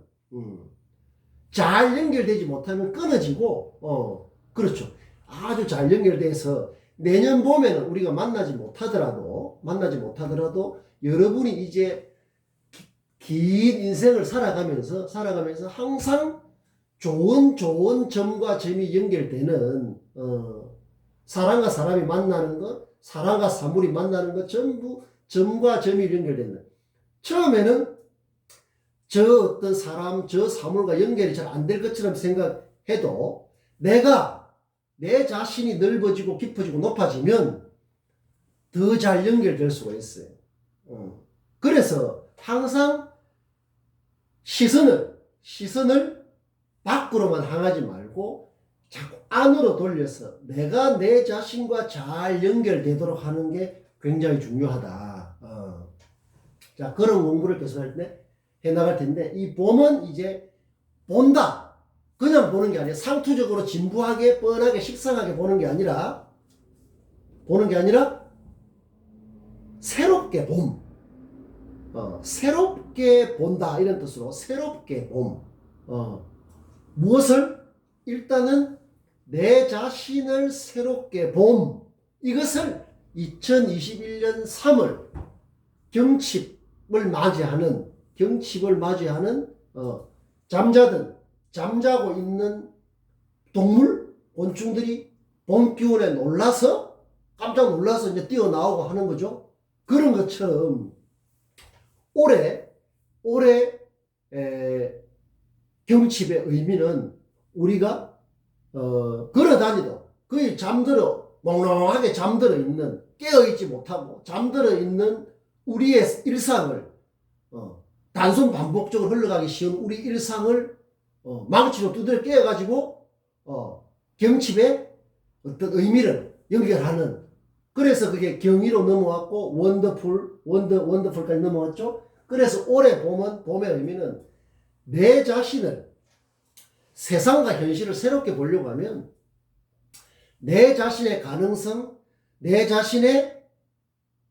잘 연결되지 못하면 끊어지고, 그렇죠. 아주 잘 연결돼서 내년 봄에는 우리가 만나지 못하더라도 여러분이 이제 긴 인생을 살아가면서 항상 좋은 점과 점이 연결되는, 사람과 사람이 만나는 것, 사람과 사물이 만나는 것 전부 점과 점이 연결되는. 처음에는 저 어떤 사람, 저 사물과 연결이 잘 안 될 것처럼 생각해도 내가 내 자신이 넓어지고 깊어지고 높아지면 더 잘 연결될 수가 있어요. 그래서 항상 시선을 밖으로만 향하지 말고 자꾸 안으로 돌려서 내가 내 자신과 잘 연결되도록 하는 게 굉장히 중요하다. 자, 그런 공부를 계속할 때 해나갈 텐데, 이 봄은 이제 본다. 그냥 보는 게 아니라 상투적으로 진부하게 뻔하게 식상하게 보는 게 아니라 새롭게 봄. 새롭게 본다 이런 뜻으로 새롭게 봄. 무엇을? 일단은 내 자신을 새롭게 봄. 이것을 2021년 3월 경칩을 맞이하는 잠자고 있는 동물, 곤충들이 봄 기운에 깜짝 놀라서 이제 뛰어나오고 하는 거죠. 그런 것처럼 올해 경칩의 의미는 우리가 걸어다니도 거의 몽롱하게 잠들어 있는, 깨어있지 못하고 잠들어 있는 우리의 일상을 단순 반복적으로 흘러가기 쉬운 우리 일상을 망치로 두드려 깨어가지고 경칩의 어떤 의미를 연결하는, 그래서 그게 경이로 넘어왔고 원더풀까지 넘어왔죠. 그래서 올해 봄의 의미는 내 자신을, 세상과 현실을 새롭게 보려고 하면 내 자신의 가능성, 내 자신의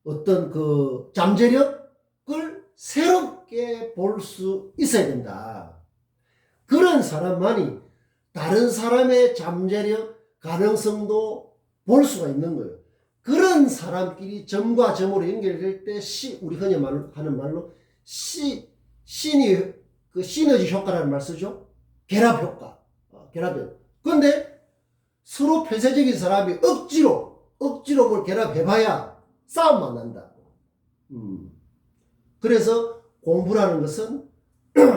어떤 그 잠재력을 새롭게 볼 수 있어야 된다. 그런 사람만이 다른 사람의 잠재력, 가능성도 볼 수가 있는 거예요. 그런 사람끼리 점과 점으로 연결될 때 우리 흔히 하는 말로 시너지 효과라는 말 쓰죠. 결합 효과. 그런데 서로 폐쇄적인 사람이 억지로 뭘 결합해봐야 싸움만 난다. 그래서 공부라는 것은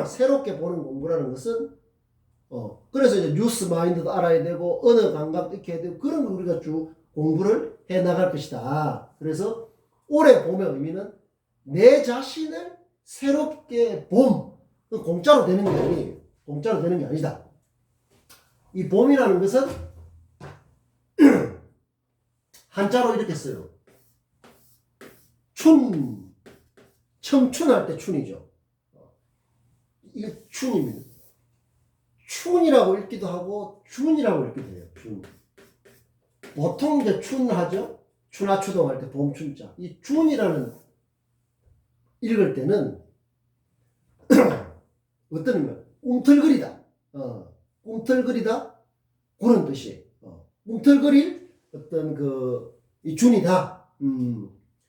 새롭게 보는 공부라는 것은 그래서 이제 뉴스 마인드도 알아야 되고 언어 감각도 익혀야 되고 그런 거 우리가 쭉 공부를 해 나갈 것이다. 그래서 올해 봄의 의미는 내 자신을 새롭게 봄. 공짜로 되는 게 아니에요. 공짜로 되는 게 아니다. 이 봄이라는 것은 한자로 이렇게 써요. 청춘할 때 춘이죠. 이게 춘입니다. 춘이라고 읽기도 하고 춘이라고 읽기도 해요. 춘. 보통 이제 춘하죠. 춘하추동할 때 봄춘자. 이 춘이라는 읽을 때는 어떤 의미야? 꿈틀거리다. 꿈틀거리다. 그런 뜻이에요. 꿈틀거릴 어떤 이 준이다.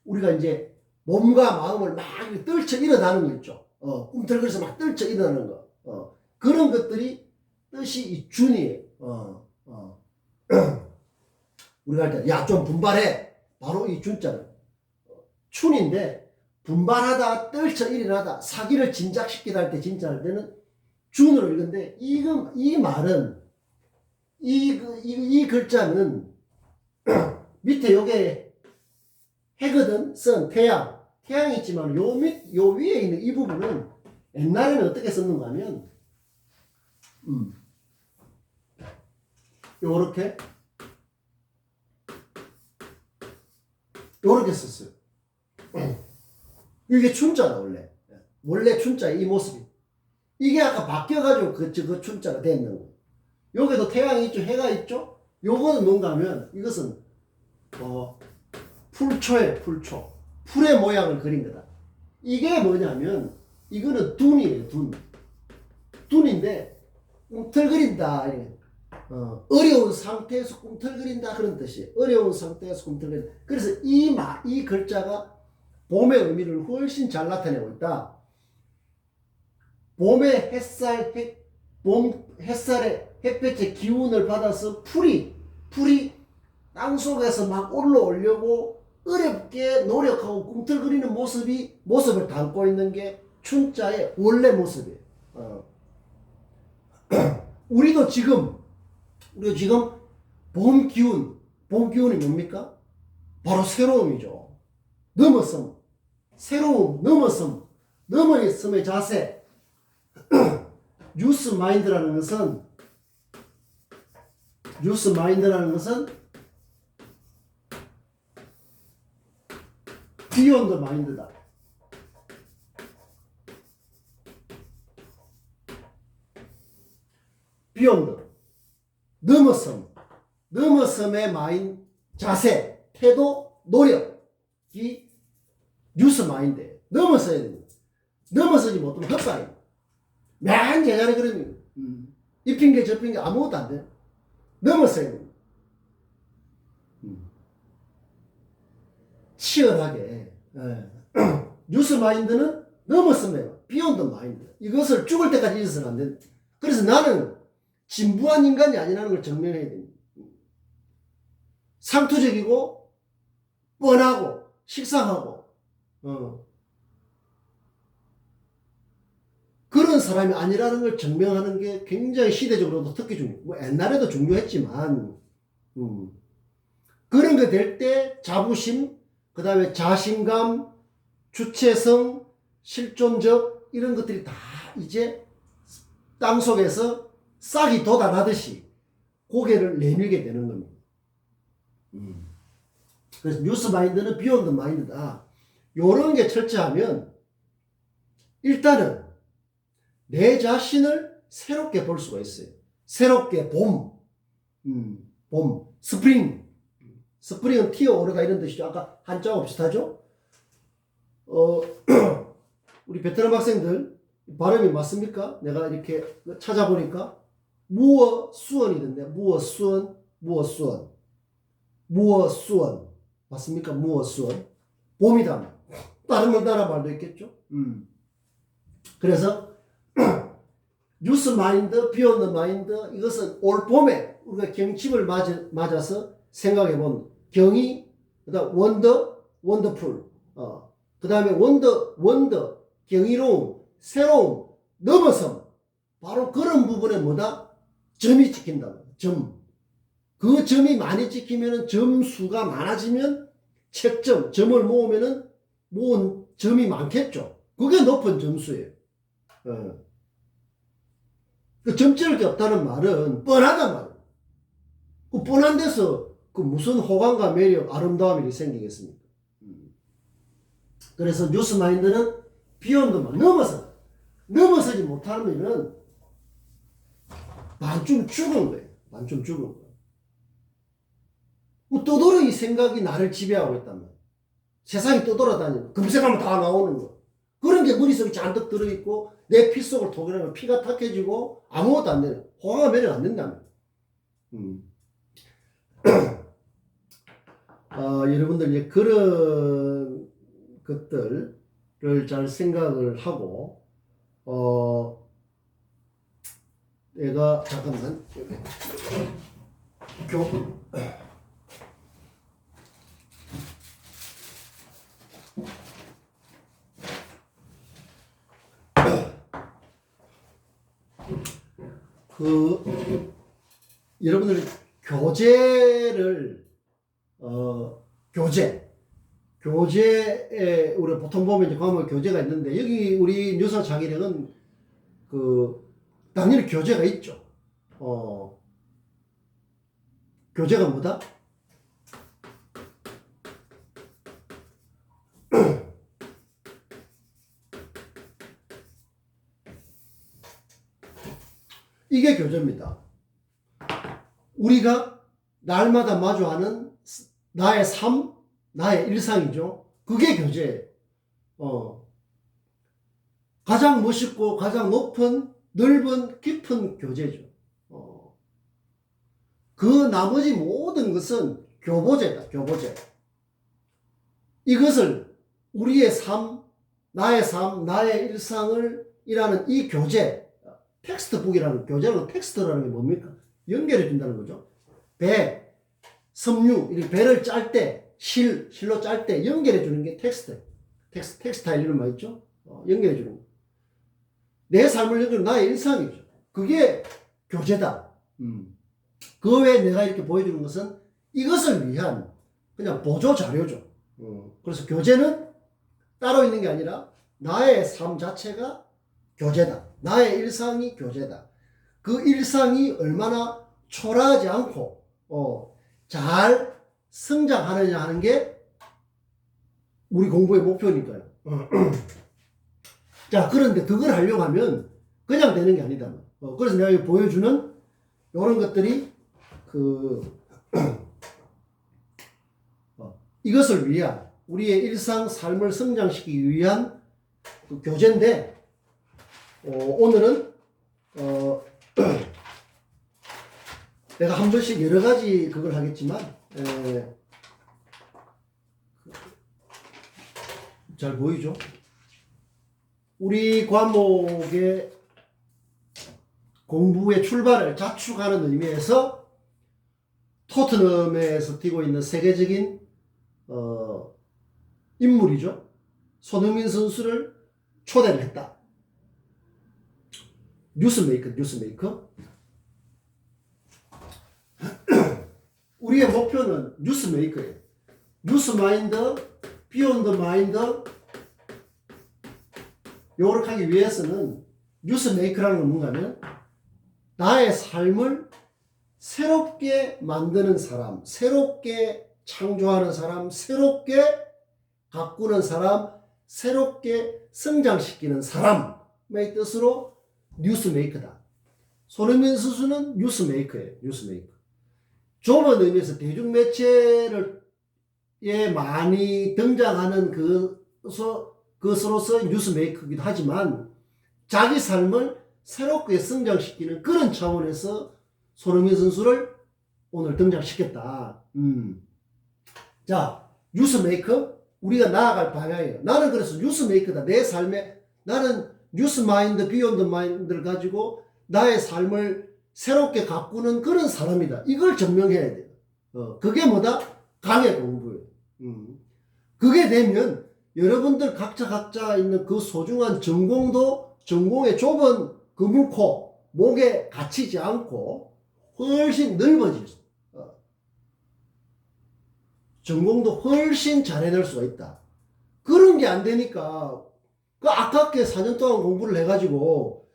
우리가 이제 몸과 마음을 막 떨쳐 일어나는 거 있죠. 꿈틀거려서 막 떨쳐 일어나는 거. 그런 것들이 뜻이 이 준이에요. 우리가 할 때, 야, 좀 분발해. 바로 이 준자는. 춘인데, 분발하다, 떨쳐 일어나다, 사기를 진작시키다 할 때, 진짜 할 때는 준으로 읽는데, 이 말은, 이 글자는, 밑에 요게 해거든, 태양이 있지만, 요 위에 있는 이 부분은 옛날에는 어떻게 썼는가 하면, 요렇게 썼어요. 이게 춘자다, 원래 춘자의 이 모습이. 이게 아까 바뀌어가지고 그 춘자가 됐는 거예요. 여기도 태양이 있죠, 해가 있죠? 요거는 뭔가 하면, 이것은, 풀초예요, 풀초. 풀의 모양을 그린 거다. 이게 뭐냐면, 이거는 둔이에요, 둔인데, 꿈틀거린다. 어려운 상태에서 꿈틀거린다. 그런 뜻이에요. 어려운 상태에서 꿈틀거린다. 그래서 이 글자가 봄의 의미를 훨씬 잘 나타내고 있다. 봄의 햇살의 햇볕의 기운을 받아서 풀이 땅속에서 막 올라오려고 어렵게 노력하고 꿈틀거리는 모습을 담고 있는 게 춘자의 원래 모습이에요. 우리도 지금 봄 기운이 뭡니까? 바로 새로움이죠. 넘어섬, 새로움, 넘어섬의 자세. 뉴스 마인드라는 것은 비욘드 마인드다. 비욘드, 넘어섬의 자세, 태도, 노력이 뉴스 마인드예요. 넘어서야 됩니다. 넘어서지 못하면 헛바예요. 맨 제자리 그러면 이 핑계 저 핑계 아무것도 안 돼요. 넘어서야 됩니다. 치열하게. 뉴스 마인드는 넘어서면 비욘드 마인드. 이것을 죽을 때까지 잊어서는 안 된다. 그래서 나는 진부한 인간이 아니라는 걸 증명해야 됩니다. 상투적이고 뻔하고 식상하고 그런 사람이 아니라는 걸 증명하는 게 굉장히 시대적으로도 특히 중요해요. 뭐 옛날에도 중요했지만 그런 게 될 때 자부심, 그 다음에 자신감, 주체성, 실존적 이런 것들이 다 이제 땅속에서 싹이 돋아나듯이 고개를 내밀게 되는 겁니다. 그래서 뉴스 마인드는 비욘드 마인드다. 요런 게 철저하면 일단은 내 자신을 새롭게 볼 수가 있어요. 새롭게 스프링은 튀어오르다 이런 뜻이죠. 아까 한자하고 비슷하죠? 우리 베트남 학생들 발음이 맞습니까? 내가 이렇게 찾아보니까 무어수원이던데 무어수원 맞습니까? 무어수원 봄이다. 다른 나라 말도 있겠죠? 그래서 뉴스 마인드, 비욘드 마인드 이것은 올 봄에 우리가 경칩을 맞아서 생각해본 경이, 그다음 원더풀, 그다음에 원더, 경이로움, 새로움, 넘어섬. 바로 그런 부분에 뭐다? 점이 찍힌다. 그 점이 많이 찍히면은 점수가 많아지면 책점, 점을 모으면은 모은 점이 많겠죠. 그게 높은 점수예요. 그 점찍을 게 없다는 말은 뻔하단 말이에요. 그 뻔한 데서 그 무슨 호감과 매력, 아름다움이 생기겠습니까? 그래서 뉴스 마인드는 비욘드만 넘어서지 못하면 반쯤 죽은 거예요. 뭐 떠돌아 이 생각이 나를 지배하고 있단 말이에요. 세상이 떠돌아다니는 검색하면 다 나오는 거. 그런 게 머릿속에 잔뜩 들어있고 내 피 속을 통과하면 피가 탁해지고 아무것도 안 되는 호감과 매력 안 된다는 여러분들 이제 그런 것들을 잘 생각을 하고 내가 잠깐만 여러분들 교재에 우리 보통 보면 이제 과목 교재가 있는데 여기 우리 뉴스 자기력은 당연히 교재가 있죠. 교재가 뭐다? 이게 교재입니다. 우리가 날마다 마주하는 나의 삶, 나의 일상이죠. 그게 교재예요. 가장 멋있고 가장 높은 넓은 깊은 교재죠. 그 나머지 모든 것은 교보제다. 교보제. 이것을 우리의 삶, 나의 일상을 이라는 이 교재, 텍스트북이라는 교재는 텍스트라는 게 뭡니까? 연결해 준다는 거죠. 배, 섬유, 이렇게 배를 짤 때, 실로 짤 때 연결해 주는 게 텍스타일 이런 말 있죠? 연결해 주는 거. 내 삶을 연결, 나의 일상이죠. 그게 교제다. 그 외에 내가 이렇게 보여주는 것은 이것을 위한 그냥 보조 자료죠. 그래서 교제는 따로 있는 게 아니라 나의 삶 자체가 교제다. 나의 일상이 교제다. 그 일상이 얼마나 초라하지 않고 잘 성장하느냐 하는 게 우리 공부의 목표니까요. 자, 그런데 그걸 하려고 하면 그냥 되는 게 아니다. 그래서 내가 보여주는 이런 것들이 이것을 위한 우리의 일상 삶을 성장시키기 위한 그 교재인데 오늘은 내가 한 번씩 여러 가지 그걸 하겠지만 잘 보이죠? 우리 과목의 공부의 출발을 자축하는 의미에서 토트넘에서 뛰고 있는 세계적인 인물이죠. 손흥민 선수를 초대를 했다. 뉴스메이커. 우리의 목표는 뉴스메이커예요. 뉴스마인드, 비욘드 마인드 요렇게 하기 위해서는 뉴스메이커라는 건 뭔가 하면 나의 삶을 새롭게 만드는 사람, 새롭게 창조하는 사람, 새롭게 가꾸는 사람, 새롭게 성장시키는 사람의 뜻으로 뉴스메이커다. 손흥민 선수는 뉴스메이커예요. 뉴스메이커. 좁은 의미에서 대중매체에 많이 등장하는 그것으로서 뉴스메이커이기도 하지만 자기 삶을 새롭게 성장시키는 그런 차원에서 손흥민 선수를 오늘 등장시켰다. 자, 뉴스메이커? 우리가 나아갈 방향이에요. 나는 그래서 뉴스메이커다. 내 삶에 나는 뉴스마인드, 비욘드 마인드를 가지고 나의 삶을 새롭게 가꾸는 그런 사람이다. 이걸 증명해야 돼요. 그게 뭐다? 강의 공부예요. 그게 되면 여러분들 각자 있는 그 소중한 전공도 전공의 좁은 그물코 목에 갇히지 않고 훨씬 넓어질 수 전공도 훨씬 잘 해낼 수가 있다. 그런 게 안 되니까 그 아깝게 4년 동안 공부를 해가지고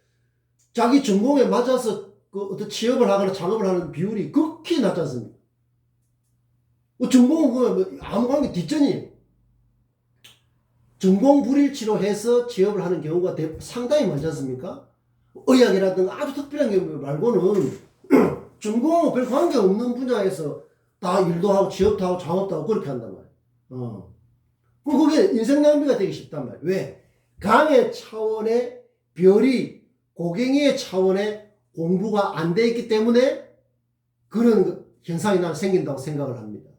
자기 전공에 맞아서 그 어떤 취업을 하거나 작업을 하는 비율이 극히 낮지 않습니까? 전공은 아무 관계 뒷전이에요. 전공 불일치로 해서 취업을 하는 경우가 상당히 많지 않습니까? 의학이라든가 아주 특별한 경우 말고는 전공은 별 관계 없는 분야에서 다 일도 하고 취업도 하고 창업도 하고 그렇게 한단 말이에요. 그게 인생 낭비가 되기 쉽단 말이에요. 왜? 강의 차원의 별이 고갱이의 차원의 공부가 안 돼 있기 때문에 그런 현상이 난 생긴다고 생각을 합니다.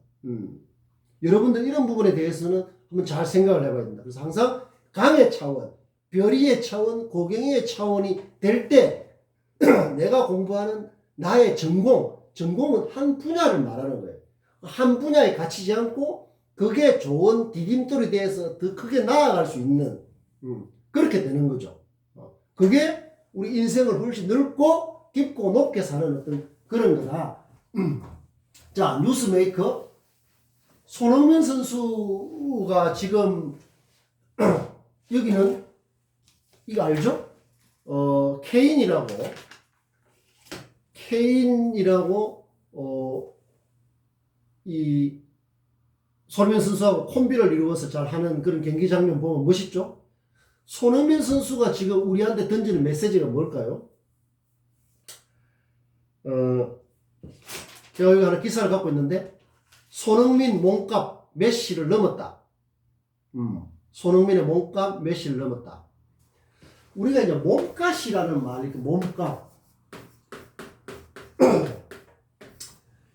여러분들 이런 부분에 대해서는 한번 잘 생각을 해봐야 된다. 그래서 항상 강의 차원, 별이의 차원, 고갱이의 차원이 될 때 내가 공부하는 나의 전공은 한 분야를 말하는 거예요. 한 분야에 갇히지 않고 그게 좋은 디딤돌이 돼서 더 크게 나아갈 수 있는 그렇게 되는 거죠. 그게 우리 인생을 훨씬 넓고 깊고 높게 사는 어떤 그런 거다. 자, 뉴스메이커 손흥민 선수가 지금 여기는 이거 알죠? 케인이라고 이 손흥민 선수하고 콤비를 이루어서 잘 하는 그런 경기 장면 보면 멋있죠? 손흥민 선수가 지금 우리한테 던지는 메시지가 뭘까요? 제가 여기 하나 기사를 갖고 있는데 손흥민 몸값 메시를 넘었다. 손흥민의 몸값 메시를 넘었다. 우리가 이제 몸값이라는 말, 이렇게 몸값.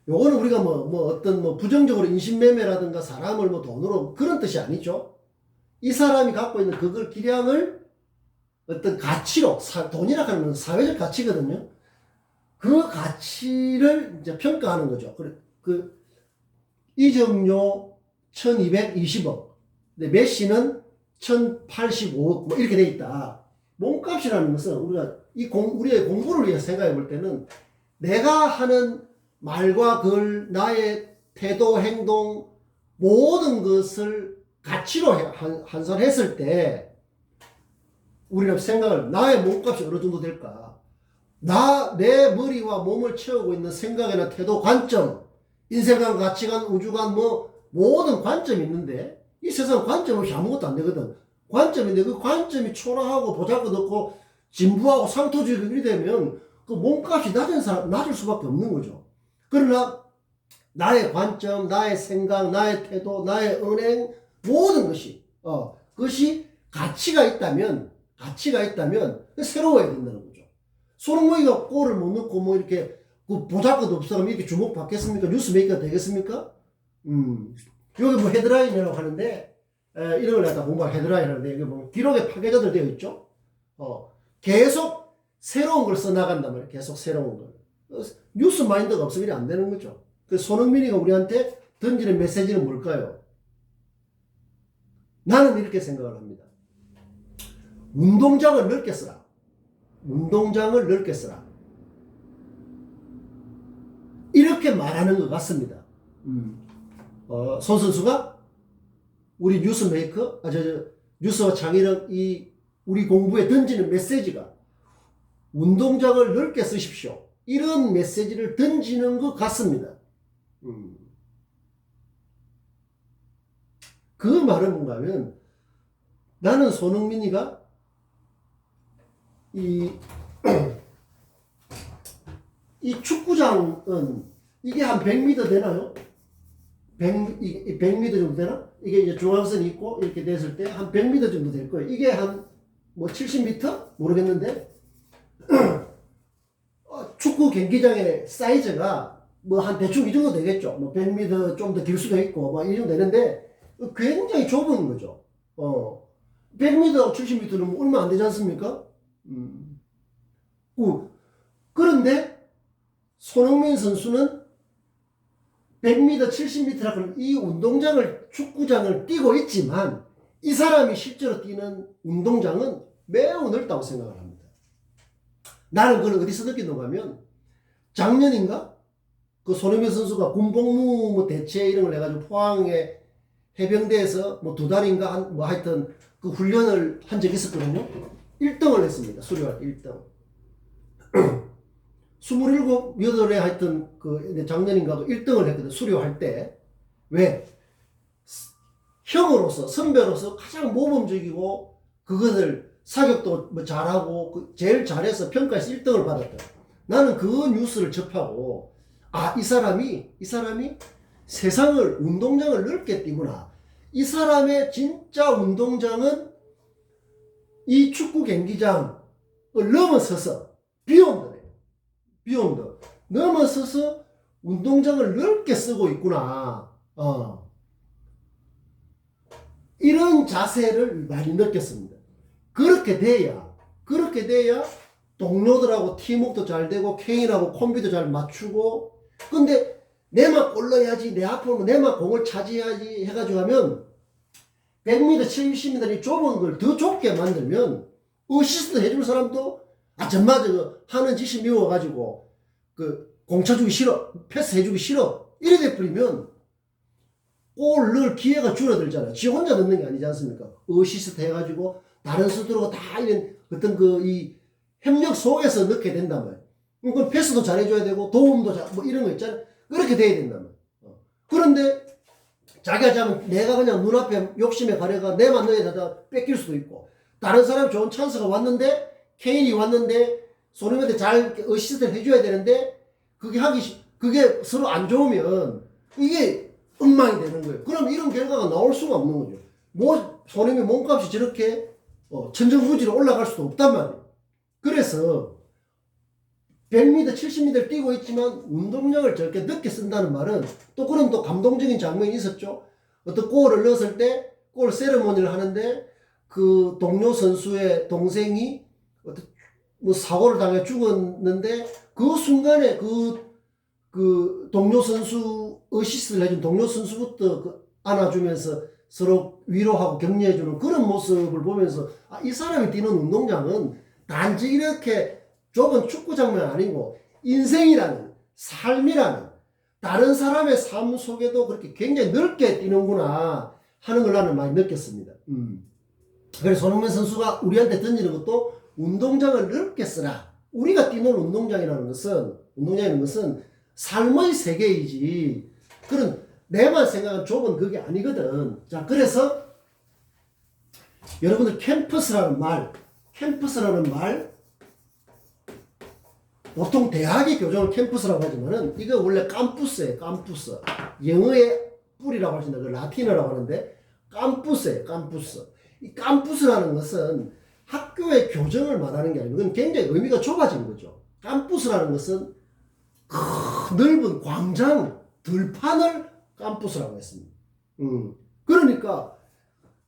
요거는 우리가 어떤 부정적으로 인신매매라든가 사람을 돈으로 그런 뜻이 아니죠. 이 사람이 갖고 있는 그걸 기량을 어떤 가치로, 돈이라 하는 건 사회적 가치거든요. 그 가치를 이제 평가하는 거죠. 이적료 1220억, 근데 메시는 1085억, 뭐 이렇게 돼 있다. 몸값이라는 것은 우리가 우리의 공부를 위해서 생각해 볼 때는 내가 하는 말과 글, 나의 태도, 행동, 모든 것을 가치로 환산했을 때 우리는 생각을, 나의 몸값이 어느 정도 될까? 내 머리와 몸을 채우고 있는 생각이나 태도, 관점, 인생관, 가치관, 우주관, 모든 관점이 있는데, 이 세상 관점 없이 아무것도 안 되거든. 관점인데 그 관점이 초라하고 보잘것없고 진부하고 상토주의가 이렇게 되면 그 몸값이 낮을 수밖에 없는 거죠. 그러나 나의 관점, 나의 생각, 나의 태도, 나의 언행, 모든 것이 그것이 가치가 있다면 새로워야 된다는 거죠. 손흥민이가 골을 못 넣고 이렇게 그 보잘것없어 하면 이렇게 주목받겠습니까? 뉴스메이커가 되겠습니까? 여기 헤드라인이라고 하는데, 이런 걸 갖다 공부할 헤드라인 하는데, 여기 기록에 파괴자들 되어 있죠? 계속 새로운 걸 써나간단 말이에요. 계속 새로운 걸. 뉴스 마인드가 없으면 안 되는 거죠. 그래서 손흥민이가 우리한테 던지는 메시지는 뭘까요? 나는 이렇게 생각을 합니다. 운동장을 넓게 쓰라. 운동장을 넓게 쓰라. 이렇게 말하는 것 같습니다. 손 선수가 우리 뉴스메이커, 뉴스와 창의력 우리 공부에 던지는 메시지가 운동장을 넓게 쓰십시오. 이런 메시지를 던지는 것 같습니다. 그 말은 뭔가 하면 나는 손흥민이가 이 축구장은 이게 한 100m 되나요? 100m 정도 되나? 이게 이제 중앙선이 있고 이렇게 됐을 때 한 100m 정도 될 거예요. 이게 한 70m? 모르겠는데 축구 경기장의 사이즈가 한 대충 이 정도 되겠죠. 100m 좀 더 길 수도 있고 이 정도 되는데 굉장히 좁은 거죠. 100m, 70m는 얼마 안 되지 않습니까? 그런데 손흥민 선수는 100m, 70m라는 이 운동장을, 축구장을 뛰고 있지만 이 사람이 실제로 뛰는 운동장은 매우 넓다고 생각을 합니다. 나는 그걸 어디서 느끼는가 하면 작년인가? 그 손흥민 선수가 군복무 대체 이런 걸 해가지고 포항에 해병대에서 2달인가 하여튼 그 훈련을 한 적이 있었거든요. 1등을 했습니다. 수료할 때 1등. 27, 8에 하여튼 작년인가도 1등을 했거든. 수료할 때. 왜? 형으로서, 선배로서 가장 모범적이고 그것을 사격도 잘하고 제일 잘해서 평가해서 1등을 받았다. 나는 그 뉴스를 접하고 이 사람이 세상을, 운동장을 넓게 뛰구나. 이 사람의 진짜 운동장은 이 축구 경기장을 넘어서서 비욘드 넘어서서 운동장을 넓게 쓰고 있구나. 이런 자세를 많이 느꼈습니다. 그렇게 돼야 동료들하고 팀워크도 잘 되고 케인하고 콤비도 잘 맞추고, 근데 내만 골 넣어야지, 내 앞으로 내만 공을 차지해야지 해가지고 하면 100m, 70m이 좁은 걸 더 좁게 만들면 어시스트 해줄 사람도 정말 하는 짓이 미워가지고 공 쳐주기 싫어, 패스 해주기 싫어 이래 돼버리면 골 넣을 기회가 줄어들잖아요. 지 혼자 넣는 게 아니지 않습니까? 어시스트 해가지고 다른 선수들하고 다 이런 어떤 이 협력 속에서 넣게 된단 말이에요. 그럼 패스도 잘해줘야 되고 도움도 이런 거 있잖아요. 그렇게 돼야 된단 말이에요. 그런데 자기가 자면 내가 그냥 눈앞에 욕심에 가려가 내만 넣어야 되다 뺏길 수도 있고, 다른 사람 좋은 찬스가 왔는데 케인이 왔는데 손흥민한테 잘 어시스트를 해줘야 되는데 그게 서로 안 좋으면 이게 엉망이 되는 거예요. 그럼 이런 결과가 나올 수가 없는 거죠. 손흥민 몸값이 저렇게 천정부지로 올라갈 수도 없단 말이에요. 그래서 100m, 70m를 뛰고 있지만 운동량을 저렇게 늦게 쓴다는 말은 또 그런 또 감동적인 장면이 있었죠. 어떤 골을 넣었을 때 골 세레모니를 하는데 그 동료 선수의 동생이 사고를 당해 죽었는데 그 순간에 그 동료 선수 어시스트를 해준 동료 선수부터 그 안아주면서 서로 위로하고 격려해주는 그런 모습을 보면서 이 사람이 뛰는 운동장은 단지 이렇게 좁은 축구장만 아니고 인생이라는 삶이라는 다른 사람의 삶 속에도 그렇게 굉장히 넓게 뛰는구나 하는 걸 나는 많이 느꼈습니다. 그래서 손흥민 선수가 우리한테 던지는 것도 운동장을 넓게 쓰라. 우리가 뛰는 운동장이라는 것은 삶의 세계이지 그런 내만 생각한 좁은 그게 아니거든. 자, 그래서 여러분들 캠퍼스라는 말 보통 대학의 교정을 캠퍼스라고 하지만은 이거 원래 깜푸스예요. 깜푸스. 영어의 뿌리라고 하신다. 그 라틴어라고 하는데 깜푸스예요. 깜푸스. 이 깜푸스라는 것은 학교의 교정을 말하는 게 아니고 그건 굉장히 의미가 좁아진 거죠. 깜푸스라는 것은 넓은 광장, 들판을 깜푸스라고 했습니다. 그러니까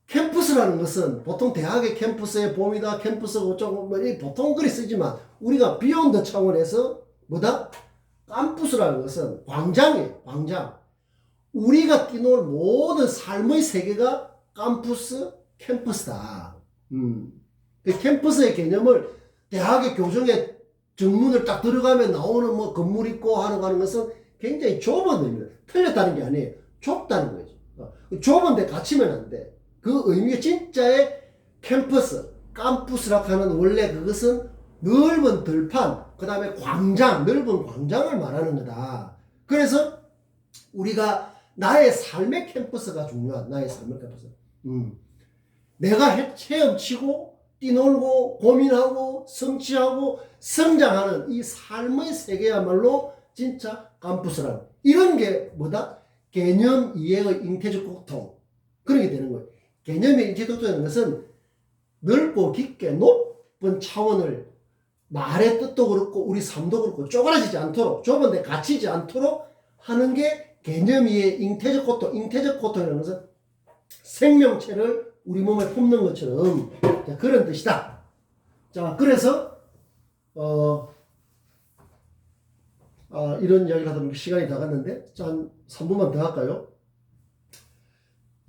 캠퍼스라는 것은 보통 대학의 캠퍼스의 봄이다, 캠퍼스고 조금 보통 글이 쓰지만 우리가 비욘드 차원에서 뭐다? 깜푸스라는 것은 광장이에요. 광장. 우리가 뛰놀 모든 삶의 세계가 깜푸스, 캠퍼스다. 그 캠퍼스의 개념을 대학의 교정의 정문을 딱 들어가면 나오는 뭐 건물 있고 하는 것은 굉장히 좁은 의미예요. 틀렸다는 게 아니에요. 좁다는 거죠. 좁은 데 갇히면 안 돼. 그 의미가 진짜의 캠퍼스, 깜푸스라고 하는 원래 그것은 넓은 들판, 그 다음에 광장, 넓은 광장을 말하는 거다. 그래서 우리가 나의 삶의 캠퍼스가 중요한 나의 삶의 캠퍼스. 내가 헤엄치고 뛰놀고 고민하고 성취하고 성장하는 이 삶의 세계야말로 진짜 깜푸스라는 이런 게 뭐다? 개념 이해의 잉태적 고통 그런 게 되는 거예요. 개념의 잉태적 고통이라는 것은 넓고 깊게 높은 차원을 말의 뜻도 그렇고 우리 삶도 그렇고 쪼그라지지 않도록 좁은 데 갇히지 않도록 하는 게 개념 이해의 잉태적 고통. 잉태적 고통이라는 것은 생명체를 우리 몸에 품는 것처럼 그런 뜻이다. 자, 그래서 이런 이야기를 하다 보니까 시간이 다 갔는데 한 3분만 더 할까요?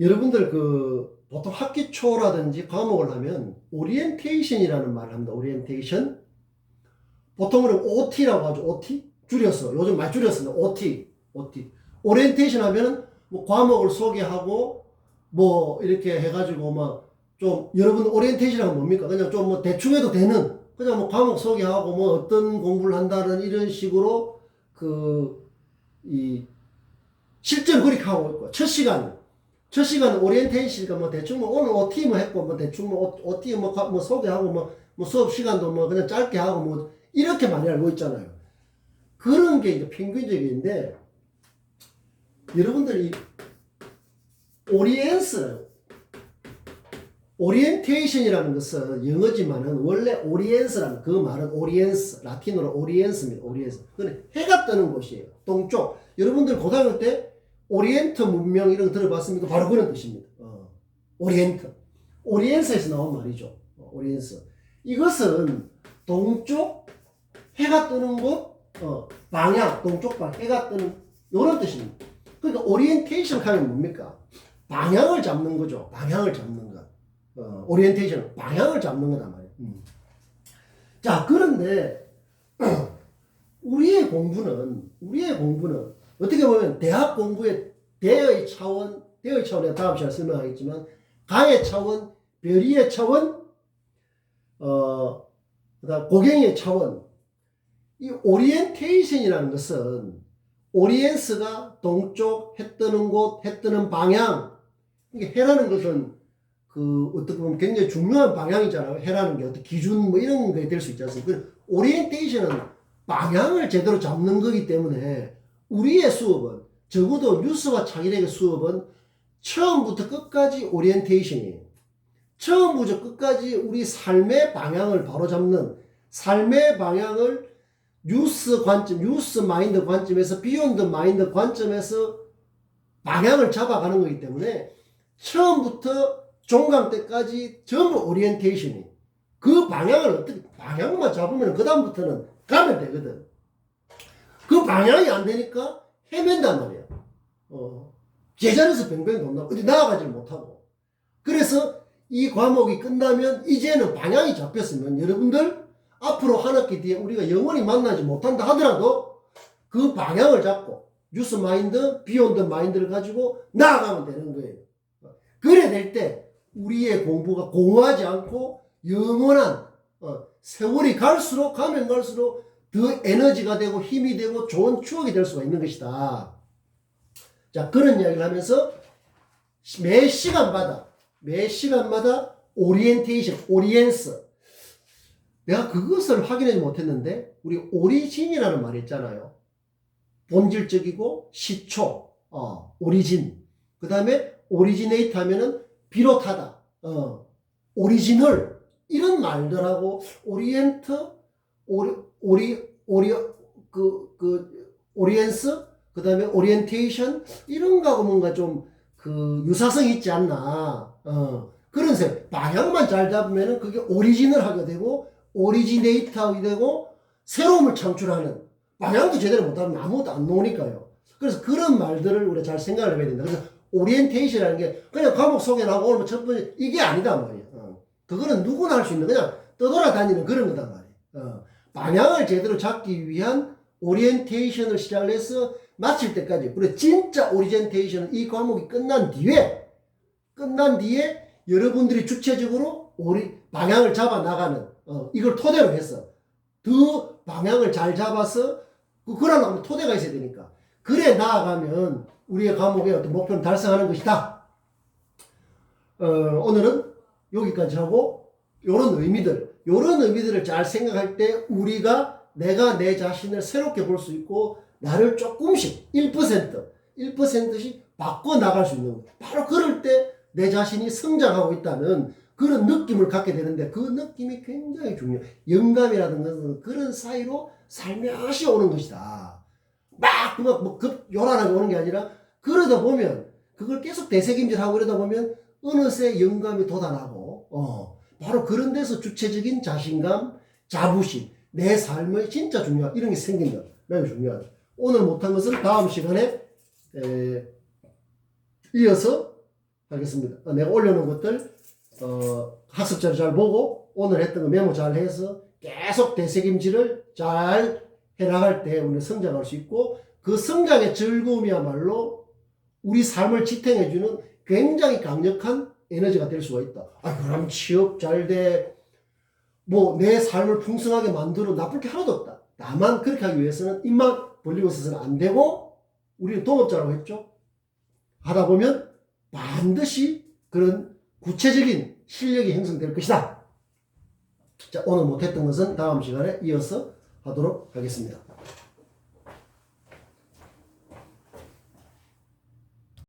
여러분들 보통 학기 초라든지 과목을 하면 오리엔테이션이라는 말을 합니다. 오리엔테이션. 보통은 OT라고 하죠. OT? 줄여서. 요즘 많이 줄였습니다. OT. 오리엔테이션 하면은 뭐 과목을 소개하고 뭐 이렇게 해가지고 막 좀 여러분 오리엔테이션 하면 뭡니까? 그냥 좀 뭐 대충 해도 되는 그냥 뭐 과목 소개하고 뭐 어떤 공부를 한다는 이런 식으로 실제로 그렇게 하고 있고 첫 시간 오리엔테이션이니까 뭐 대충 뭐 오늘 OT 뭐 했고 뭐 대충 뭐 OT 뭐 소개하고 뭐 수업 시간도 뭐 그냥 짧게 하고 뭐 이렇게 많이 알고 있잖아요. 그런 게 이제 평균적인데 여러분들이 오리엔테이션이라는 것은 영어지만은 원래 오리엔스라는 그 말은 오리엔스 라틴어로 오리엔스입니다. 오리엔스. 그건 해가 뜨는 곳이에요. 동쪽. 여러분들 고등학교 때 오리엔트 문명 이런 거 들어봤습니까? 바로 그런 뜻입니다. 오리엔트. 오리엔스에서 나온 말이죠. 오리엔스. 이것은 동쪽 해가 뜨는 곳 방향 동쪽 방 해가 뜨는 이런 뜻입니다. 그러니까 오리엔테이션 하면 뭡니까? 방향을 잡는 거죠. 방향을 잡는 것. 오리엔테이션은 방향을 잡는 거단 말이에요. 자, 그런데 우리의 공부는 어떻게 보면 대학 공부의 대의 차원 내가 다음 시간에 설명하겠지만 가의 차원, 별이의 차원, 그다음 고갱이의 차원. 이 오리엔테이션이라는 것은 오리엔스가 동쪽 해 뜨는 곳, 해 뜨는 방향. 이게 해라는 것은 어떻게 보면 굉장히 중요한 방향이잖아요. 해라는 게 어떤 기준 뭐 이런 게 될 수 있지 않습니까? 오리엔테이션은 방향을 제대로 잡는 거기 때문에 우리의 수업은 적어도 뉴스와 창의력의 수업은 처음부터 끝까지 오리엔테이션이에요. 처음부터 끝까지 우리 삶의 방향을 바로잡는 삶의 방향을 뉴스 관점, 뉴스 마인드 관점에서 비욘드 마인드 관점에서 방향을 잡아가는 거기 때문에 처음부터 종강 때까지 전부 오리엔테이션이 그 방향을 방향만 잡으면 그 다음부터는 가면 되거든. 그 방향이 안 되니까 헤맨단 말이야. 제자리에서 뱅뱅 돈다고 어디 나아가지를 못하고. 그래서 이 과목이 끝나면 이제는 방향이 잡혔으면 여러분들 앞으로 한 학기 뒤에 우리가 영원히 만나지 못한다 하더라도 그 방향을 잡고 뉴스 마인드, 비욘드 마인드를 가지고 나아가면 되는 거예요. 그래 될 때 우리의 공부가 공허하지 않고 영원한 세월이 갈수록 가면 갈수록 더 에너지가 되고 힘이 되고 좋은 추억이 될 수가 있는 것이다. 자, 그런 이야기를 하면서 매 시간마다 오리엔테이션, 오리엔스. 내가 그것을 확인하지 못했는데 우리 오리진이라는 말이 있잖아요. 본질적이고 시초, 오리진. 그 다음에 오리지네이트 하면은 비롯하다, 오리지널. 이런 말들하고 오리엔트, 오리엔스, 그 다음에 오리엔테이션 이런 거하고 뭔가 좀 그 유사성이 있지 않나. 그런 셈. 방향만 잘 잡으면은 그게 오리지널하게 되고 오리지네이트하게 되고 새로움을 창출하는. 방향도 제대로 못하면 아무것도 안 나오니까요. 그래서 그런 말들을 우리가 잘 생각을 해야 된다. 그래서 오리엔테이션이라는 게 그냥 과목 소개하고 오늘 첫 번째 이게 아니다 말이야. 그거는 누구나 할 수 있는 그냥 떠돌아다니는 그런 거단 말이야. 방향을 제대로 잡기 위한 오리엔테이션을 시작을 해서 마칠 때까지. 그리고 진짜 오리엔테이션은 이 과목이 끝난 뒤에 여러분들이 주체적으로 방향을 잡아 나가는 이걸 토대로 해서 더 방향을 잘 잡아서 그러려면 토대가 있어야 되니까. 그래 나아가면 우리의 과목의 어떤 목표를 달성하는 것이다. 오늘은 여기까지 하고 요런 의미들을 잘 생각할 때 내가 내 자신을 새롭게 볼 수 있고 나를 조금씩 1%씩 바꿔 나갈 수 있는 거예요. 바로 그럴 때 내 자신이 성장하고 있다는 그런 느낌을 갖게 되는데 그 느낌이 굉장히 중요해요. 영감이라든가 그런 사이로 살며시 오는 것이다. 요란하게 오는 게 아니라 그러다 보면 그걸 계속 되새김질하고 그러다 보면 어느새 영감이 돋아나고 바로 그런 데서 주체적인 자신감, 자부심, 내 삶의 진짜 중요한 이런 게 생긴다. 매우 중요하다. 오늘 못한 것은 다음 시간에 이어서 하겠습니다. 내가 올려놓은 것들 학습자를 잘 보고 오늘 했던 거 메모 잘 해서 계속 되새김질을 잘 해나갈 때 우리는 성장할 수 있고 그 성장의 즐거움이야말로 우리 삶을 지탱해주는 굉장히 강력한 에너지가 될 수가 있다. 그럼 취업 잘 돼. 내 삶을 풍성하게 만들어 나쁠 게 하나도 없다. 다만 그렇게 하기 위해서는 입만 벌리고 있어서는 안 되고 우리는 동업자라고 했죠. 하다 보면 반드시 그런 구체적인 실력이 형성될 것이다. 자, 오늘 못했던 것은 다음 시간에 이어서 하도록 하겠습니다.